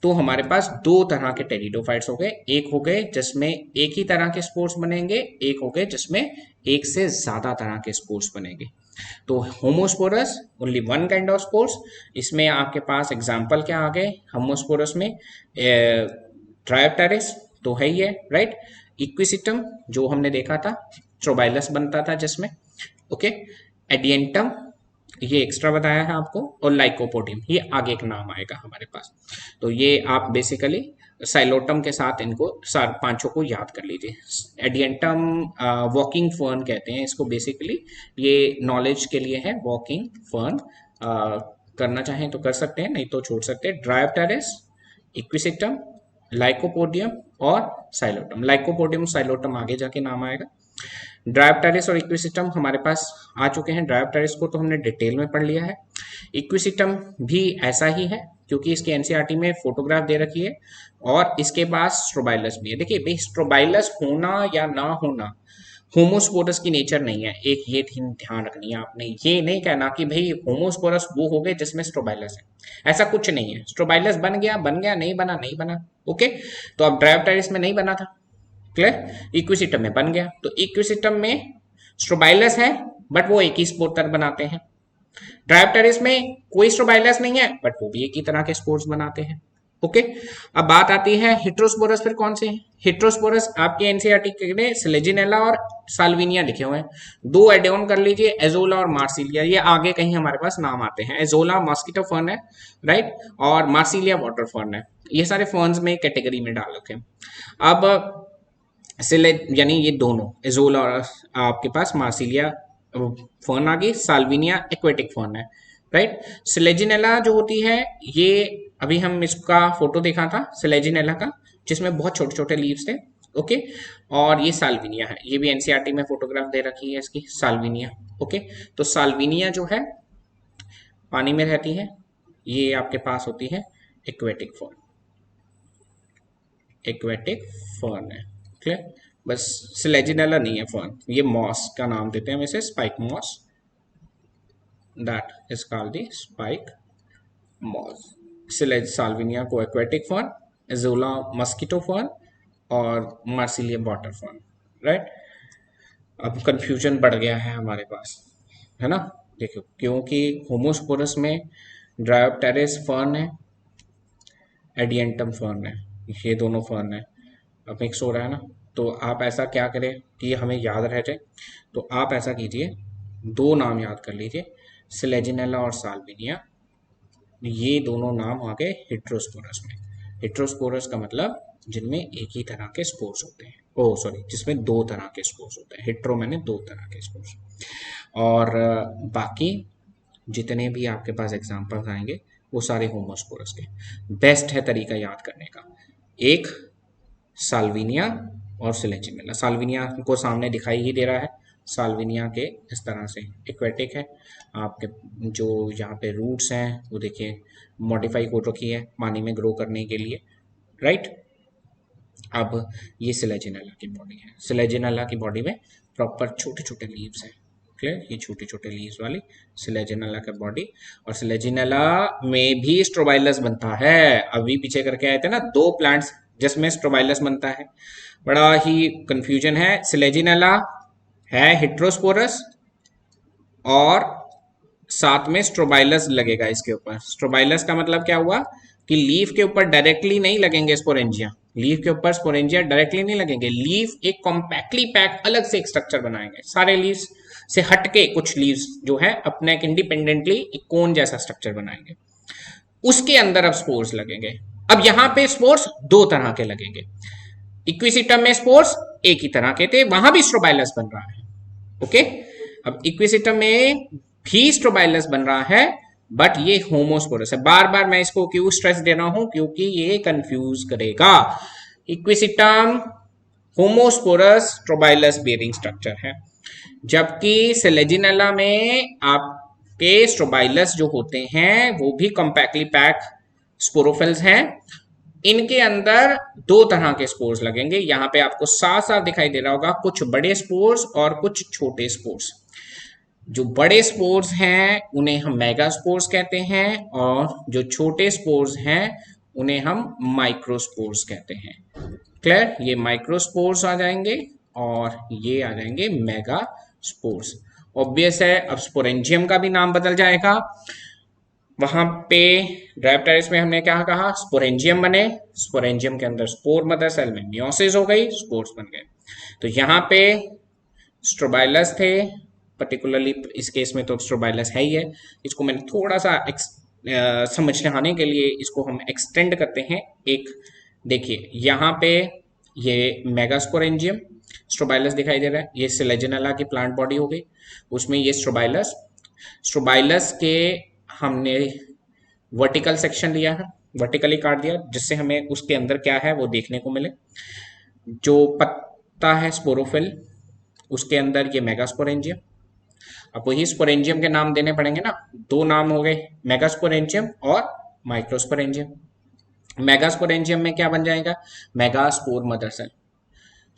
तो हमारे पास दो तरह के टेरिडोफाइट्स हो गए, एक हो गए जिसमें एक ही तरह के स्पोर्स बनेंगे, एक हो गए जिसमें एक से ज्यादा तरह के स्पोर्स बनेंगे। तो homosporous only one kind of spores. इसमें आपके पास एग्जांपल क्या आ गए होमोस्पोरस में? ट्रायोप्टेरिस तो है ही है, राइट। इक्विसिटम जो हमने देखा था, ट्रोबाइलस बनता था जिसमें, ओके। एडियंटम ये एक्स्ट्रा बताया है आपको, और लाइकोपोडियम ये आगे एक नाम आएगा हमारे पास। तो ये आप बेसिकली साइलोटम के साथ इनको पांचों को याद कर लीजिए। एडियंटम वॉकिंग फर्न कहते हैं इसको, बेसिकली ये नॉलेज के लिए है। वॉकिंग फर्न करना चाहें तो कर सकते हैं, नहीं तो छोड़ सकते हैं। ड्रायोप्टेरिस, इक्विसिटम, लाइकोपोडियम और साइलोटम। लाइकोपोडियम साइलोटम आगे जाके नाम आएगा। ड्रायोप्टेरिस और इक्विसिटम हमारे पास आ चुके हैं। ड्रायोप्टेरिस को तो हमने डिटेल में पढ़ लिया है। इक्विसिटम भी ऐसा ही है, क्योंकि इसकी एनसीईआरटी में फोटोग्राफ दे रखी है, और इसके पास स्ट्रोबाइलस भी है। देखिए भाई, स्ट्रोबाइलस होना या ना होना होमोस्पोरस की नेचर नहीं है। एक ये ध्यान रखनी है आपने, ये नहीं कहना कि भाई होमोस्पोरस वो हो गए जिसमें स्ट्रोबाइलस है, ऐसा कुछ नहीं है। स्ट्रोबाइलस बन गया, नहीं बना, नहीं बना, ओके। तो अब ड्रायोप्टेरिस में नहीं बना था, क्लियर। इक्विसिटम में बन गया, तो इक्विसिटम में स्ट्रोबाइलस है बट वो एक ही स्पोर बनाते हैं। ड्रायोप्टेरिस में कोई स्ट्रोबाइलस नहीं है बट वो भी एक ही तरह के स्पोर्स बनाते हैं, ओके। अब बात आती है हेट्रोस्पोरस फिर कौन से हैं। हेट्रोस्पोरस आपके एनसीईआरटी में सिलेजिनेला और साल्विनिया लिखे हुए हैं। दो एड ऑन कर लीजिए, एजोला और मार्सिलिया, ये आगे कहीं हमारे पास नाम आते हैं। एजोला मॉस्किटो फर्न है, राइट, और मार्सिलिया वाटर फर्न है। ये सारे फर्न्स में कैटेगरी में डाल रखे हैं। अब यानी ये दोनों एजोला और आपके पास मार्सिलिया फर्न आ गई, साल्विनिया एक्वेटिक फर्न है, राइट। सिलेजिनेला जो होती है, ये अभी हम इसका फोटो देखा था सिलेजिनेला का, जिसमें बहुत छोटे छोटे लीव्स थे, ओके। और ये साल्विनिया है, ये भी एनसीईआरटी में फोटोग्राफ दे रखी है इसकी, साल्विनिया, ओके। तो साल्विनिया जो है पानी में रहती है, ये आपके पास होती है एक्वेटिक फर्न, एक्वेटिक फर्न है, क्लियर। बस सिलेजिनेला नहीं है फर्न, ये मॉस का नाम देते हैं वैसे, spike moss, that is called the spike moss. Salvinia को aquatic fern, Azolla mosquito fern और मार्सिलिया वाटर फर्न, राइट। अब कंफ्यूजन बढ़ गया है हमारे पास, है ना। देखो, क्योंकि होमोस्पोरस में ड्रायोप्टेरिस फर्न है, एडियंटम फर्न है, ये दोनों फर्न है। अब मिक्स हो रहा है ना, तो आप ऐसा क्या करें कि हमें याद रह जाए, तो आप ऐसा कीजिए, दो नाम याद कर लीजिए, सिलेजिनेला और साल्विनिया, ये दोनों नाम आ गए हेट्रोस्पोरस में। हेट्रोस्पोरस का मतलब जिनमें एक ही तरह के स्पोर्स होते हैं, ओ सॉरी, जिसमें दो तरह के स्पोर्स होते हैं। हेट्रो मैंने दो तरह के स्पोर्स। और बाकी जितने भी आपके पास एग्जांपल्स आएंगे वो सारे होमोस्पोरस के। बेस्ट है तरीका याद करने का, एक साल्विनिया और सिलेजिनेला। साल्विनिया को सामने दिखाई ही दे रहा है, साल्विनिया के इस तरह से एक्वेटिक है, आपके जो यहाँ पे रूट्स हैं वो देखिए मॉडिफाई हो रखी है पानी में ग्रो करने के लिए, राइट। अब ये सिलेजिनेला की बॉडी है, सिलेजिनेला की बॉडी में प्रॉपर छोटे छोटे लीव्स हैं, क्लियर, ये छोटे छोटे लीव्स वाली सिलेजिनेला का बॉडी। और सिलेजिनेला में भी स्ट्रोबाइलस बनता है, अभी पीछे करके आए थे ना दो प्लांट्स जिसमें स्ट्रोबाइलस बनता है, बड़ा ही कंफ्यूजन है। सिलेजिनेला है हेट्रोस्पोरस और साथ में स्ट्रोबाइलस लगेगा इसके ऊपर। स्ट्रोबाइलस का मतलब क्या हुआ कि लीफ के ऊपर डायरेक्टली नहीं लगेंगे स्पोरेंजिया, लीफ के ऊपर स्पोरेंजिया डायरेक्टली नहीं लगेंगे, लीफ एक कॉम्पैक्टली पैक अलग से एक स्ट्रक्चर बनाएंगे, सारे लीव्स से हटके कुछ लीव्स जो है अपने एक इंडिपेंडेंटली एक कोन जैसा स्ट्रक्चर बनाएंगे, उसके अंदर अब स्पोर्स लगेंगे। अब यहां पे स्पोर्स दो तरह के लगेंगे, इक्विसिटम में स्पोर्स एक ही तरह के थे, वहां भी स्ट्रोबाइलस बन रहा है, ओके। अब इक्विसिटम में भी स्ट्रोबाइलस बन रहा है, बट ये होमोस्पोरस है। बार बार मैं इसको क्यों स्ट्रेस दे रहा हूं, क्योंकि ये कंफ्यूज करेगा। इक्विसिटम होमोस्पोरस स्ट्रोबाइलस बेरिंग स्ट्रक्चर है, जबकि सिलेजिनेला में आपके स्ट्रोबाइलस जो होते हैं वो भी कॉम्पैक्टली पैक स्पोरोफिल्स हैं, इनके अंदर दो तरह के स्पोर्स लगेंगे। यहां पे आपको साफ साफ दिखाई दे रहा होगा, कुछ बड़े स्पोर्स और कुछ छोटे स्पोर्स। जो बड़े स्पोर्स हैं उन्हें हम मेगास्पोर्स कहते हैं, और जो छोटे स्पोर्स हैं उन्हें हम माइक्रोस्पोर्स कहते हैं, क्लियर। ये माइक्रोस्पोर्स आ जाएंगे और ये आ जाएंगे मेगास्पोर्स। ऑब्वियस है, अब स्पोरेंजियम का भी नाम बदल जाएगा। वहां पे ड्रायोप्टेरिस में हमने क्या कहा, स्पोरेंजियम बने, स्पोरेंजियम के अंदर स्पोर मदर सेल में मियोसिस हो गई, स्पोर्स बन गए। तो यहाँ पे स्ट्रोबाइलस थे, पर्टिकुलरली इस केस में तो स्ट्रोबाइलस है ही है। इसको मैंने थोड़ा सा समझाने के लिए इसको हम एक्सटेंड करते हैं। एक देखिए यहाँ पे ये मेगास्पोरेंजियम स्ट्रोबाइलस दिखाई दे रहा है, ये सिलेजिनेला की प्लांट बॉडी हो गई, उसमें ये स्ट्रोबाइलस, स्ट्रोबाइलस के हमने वर्टिकल सेक्शन लिया है, वर्टिकली काट दिया, जिससे हमें उसके अंदर क्या है वो देखने को मिले। जो पत्ता है स्पोरोफिल, उसके अंदर ये मेगास्पोरेंजियम। अब वही स्पोरेंजियम के नाम देने पड़ेंगे ना, दो नाम हो गए, मेगास्पोरेंजियम और माइक्रोस्पोरेंजियम। मेगास्पोरेंजियम में क्या बन जाएगा, मेगास्पोर मदर सेल।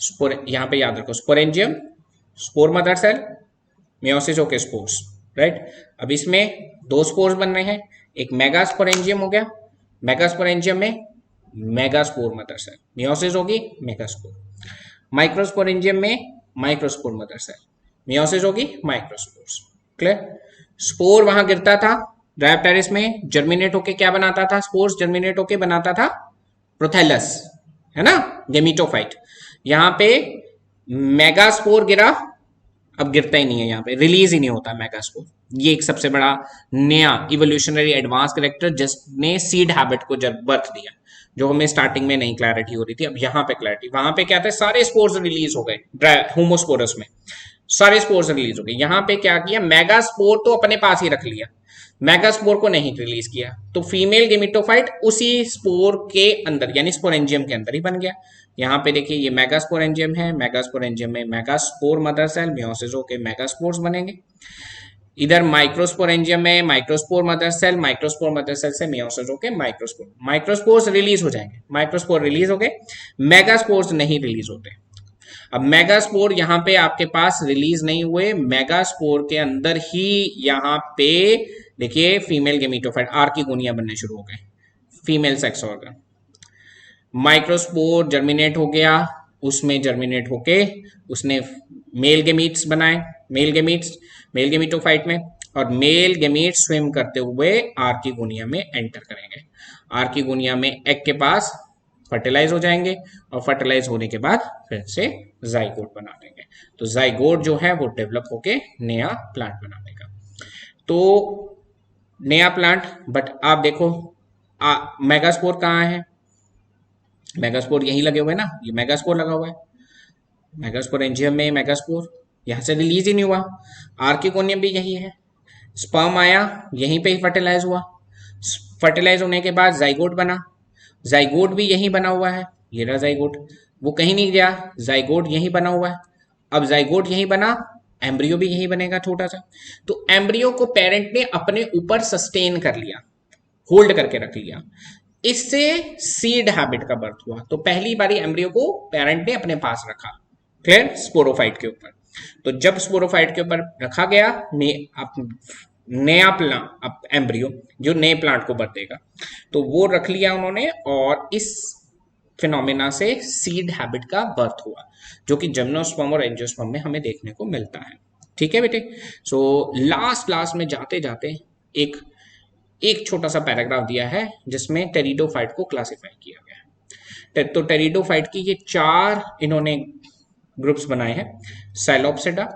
स्पोर यहाँ पे याद रखो, sporangium spore mother cell, meiosis होके स्पोर्स, राइट। अब इसमें दो स्पोर्स बन रहे हैं, एक मेगास्पोरेंजियम हो गया, मेगास्पोरेंजियम में मेगास्पोर मदर सेल, मियोसिस होगी मेगास्पोर। माइक्रोस्पोरेंजियम में माइक्रोस्पोर मदर सेल, मियोसिस होगी माइक्रोस्पोर्स, क्लियर। स्पोर वहां गिरता था ड्रायोप्टेरिस में जर्मिनेट होके क्या बनाता था, स्पोर्स जर्मिनेट होके बनाता था प्रोथेलस, है ना, गेमिटोफाइट। यहाँ पे मेगास्पोर गिरा, अब गिरता ही नहीं है, यहाँ पे रिलीज ही नहीं होता मेगास्पोर। ये एक सबसे बड़ा नया इवोल्यूशनरी एडवांस कैरेक्टर जिसने सीड हैबिट को बर्थ दिया, जो हमें स्टार्टिंग में नहीं क्लैरिटी हो रही थी, अब यहाँ पे क्लैरिटी। वहां पे क्या था, सारे स्पोर्स रिलीज हो गए होमोस्पोरस में, सारे स्पोर्स रिलीज हो गए। यहाँ पे क्या किया, मेगास्पोर तो अपने पास ही रख लिया, मेगास्पोर को नहीं रिलीज किया, तो फीमेल गेमिटोफाइट उसी स्पोर के अंदर यानी स्पोरेंजियम के अंदर ही बन गया। यहाँ पे देखिए ये मेगास्पोरेंजियम है, मेगास्पोरेंजियम में मेगास्पोर मदर सेल, मियोसिस होके मेगास्पोर्स बनेंगे। इधर माइक्रोस्पोरेंजियम में microspore mother cell, microspore mother cell से मियोसिस होके माइक्रोस्पोर, माइक्रोस्पोर्स रिलीज हो जाएंगे, माइक्रोस्पोर रिलीज हो गए, मेगास्पोर्स नहीं रिलीज होते। अब मेगास्पोर यहाँ पे आपके पास रिलीज नहीं हुए, मेगास्पोर के अंदर ही यहाँ पे देखिए फीमेल गेमिटोफाइट आर्किगोनिया बनने शुरू हो गए, female sex organ. Microspore germinate हो गया, उसमें जर्मिनेट होके उसने मेल गेमीट्स बनाए, मेल गेमिटोफाइट में, और मेल गेमीट स्विम करते हुए आर्किगोनिया में एंटर करेंगे। आर्किगोनिया में एग के पास फर्टिलाइज हो जाएंगे, और फर्टिलाइज होने के बाद फिर से जाइगोट बना देंगे। तो जाइगोट जो है वो डेवलप होके नया प्लांट बना देगा। तो नया प्लांट, बट आप देखो मेगास्पोर कहाँ है, मेगास्पोर यहीं लगे हुए ना, ये मेगास्पोर लगा हुआ है, मेगास्पोरेंजियम में मेगास्पोर, यहाँ से रिलीज ही नहीं हुआ। आर्किगोनियम भी यही है, स्पर्म आया यहीं पे ही फर्टिलाइज हुआ, फर्टिलाइज होने के बाद जाइगोट बना, जाइगोट भी यहीं बना हुआ है, ये रहा जाइगोट, वो कहीं नहीं गया, जाइगोट यहीं बना हुआ है। अब जाइगोट यहीं बना, एम्ब्रियो भी यहीं बनेगा छोटा सा। तो एम्ब्रियो को पेरेंट ने अपने ऊपर सस्टेन कर लिया, होल्ड करके रख लिया, इससे सीड हैबिट का बर्थ हुआ। तो पहली बारी एम्ब्रियो को पेरेंट ने अपने पास रखा, क्लियर, स्पोरोफाइट के ऊपर। तो जब स्पोरोफाइट के ऊपर रखा गया नया प्लांट एम्ब्रियो जो नए प्लांट को बर्थ देगा, तो वो रख लिया उन्होंने, और इस फिनोमेना से सीड हैबिट का बर्थ हुआ, जो कि जिम्नोस्पर्म और एंजियोस्पर्म में हमें देखने को मिलता है। ठीक है बेटे। सो लास्ट में जाते जाते एक छोटा सा पैराग्राफ दिया है जिसमें टेरिडोफाइट को क्लासिफाई किया गया है। तो टेरिडोफाइट की ये 4 इन्होंने ग्रुप्स बनाए हैं, साइलोप्सिडा,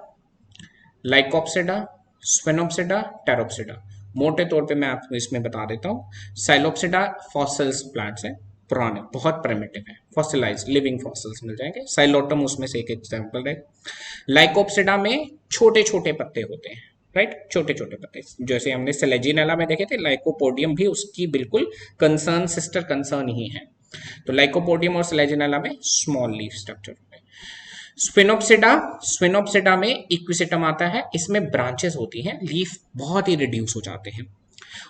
लाइकोप्सिडा, स्फेनोप्सिडा, टेरोप्सिडा। मोटे तौर पे मैं आपको इसमें बता देता हूँ। साइलोप्सिडा फॉसिल्स प्लांट्स है, पुराने, बहुत प्रिमिटिव है, फॉसिलाइज लिविंग फॉसिल्स मिल जाएंगे। साइलोटम उसमें से एक एग्जाम्पल है। लाइकोप्सिडा में छोटे छोटे पत्ते होते हैं, राइट, छोटे छोटे पत्ते, जैसे हमने सेलेजिनेला में देखे थे, लाइकोपोडियम भी उसकी बिल्कुल कंसर्न, सिस्टर कंसर्न ही है। तो लाइकोपोडियम और सेलेजिनेला में स्मॉल लीफ स्ट्रक्चर होते हैं। स्फिनोप्सिडा में इक्विसेटम आता है, इसमें ब्रांचेस होती हैं, लीफ बहुत ही रिड्यूस हो जाते हैं।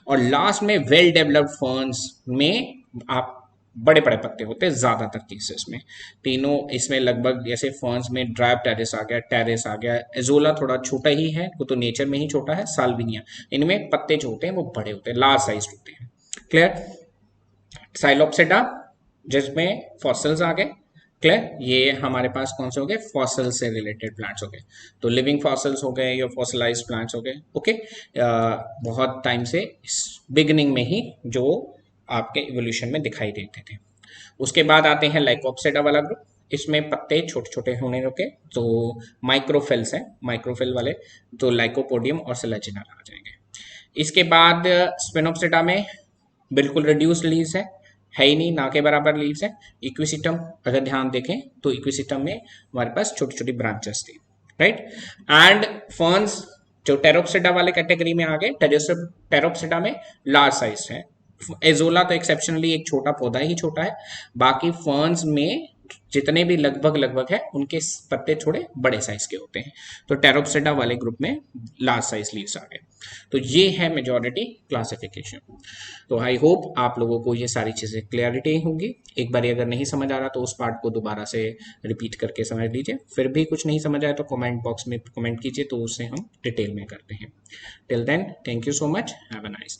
और लास्ट में वेल डेवलप्ड फर्न्स में आप बड़े बड़े पत्ते होते हैं ज्यादातर केसेस में। तीनों इसमें लगभग, जैसे फर्न्स में ड्रायोप्टेरिस आ गया, टेरेस आ गया, एजोला थोड़ा छोटा ही है, वो तो नेचर में ही छोटा है, साल्विनिया, इनमें पत्ते जो होते हैं वो बड़े होते हैं, लार्ज साइज होते हैं। क्लियर। साइलोप्सिडा जिसमें फॉसिल्स आ गए, क्लियर, ये हमारे पास कौन से हो गए, फॉसिल से रिलेटेड प्लांट्स हो गए। तो लिविंग फॉसिल्स हो गए या फॉसिलाइज्ड प्लांट्स हो गए, ओके। बहुत टाइम से बिगिनिंग में ही जो आपके इवोल्यूशन में दिखाई देते थे। उसके बाद आते हैं लाइकोप्सिडा वाला ग्रुप, इसमें पत्ते छोटे छोटे होने रुके, तो माइक्रोफिल्स हैं, माइक्रोफिल वाले, तो लाइकोपोडियम और सेलेजिना आ जाएंगे। इसके बाद स्पिनोप्सिडा में बिल्कुल रिड्यूस्ड लीव्स है ही नहीं, ना के बराबर लीव्स है। इक्विसिटम अगर ध्यान देखें तो इक्विसिटम में हमारे पास छोटी छोटी ब्रांचेस थी, राइट। एंड फर्न्स जो टेरोप्सिडा वाले कैटेगरी में आ गए, टेरोप्सिडा में लार्ज साइज है। एजोला तो एक्सेप्शनली एक छोटा पौधा ही छोटा है, बाकी फर्न्स में जितने भी लगभग है उनके पत्ते थोड़े बड़े साइज के होते हैं। तो टेरोप्सिडा वाले ग्रुप में लार्ज साइज लीव्स आ गए। तो ये है मेजॉरिटी क्लासिफिकेशन। तो आई होप आप लोगों को ये सारी चीजें क्लियरिटी होंगी। एक बार अगर नहीं समझ आ रहा तो उस पार्ट को दोबारा से रिपीट करके समझ लीजिए। फिर भी कुछ नहीं समझ आया तो कमेंट बॉक्स में कमेंट कीजिए, तो उससे हम डिटेल में करते हैं। Till then, thank you so much, have a nice day.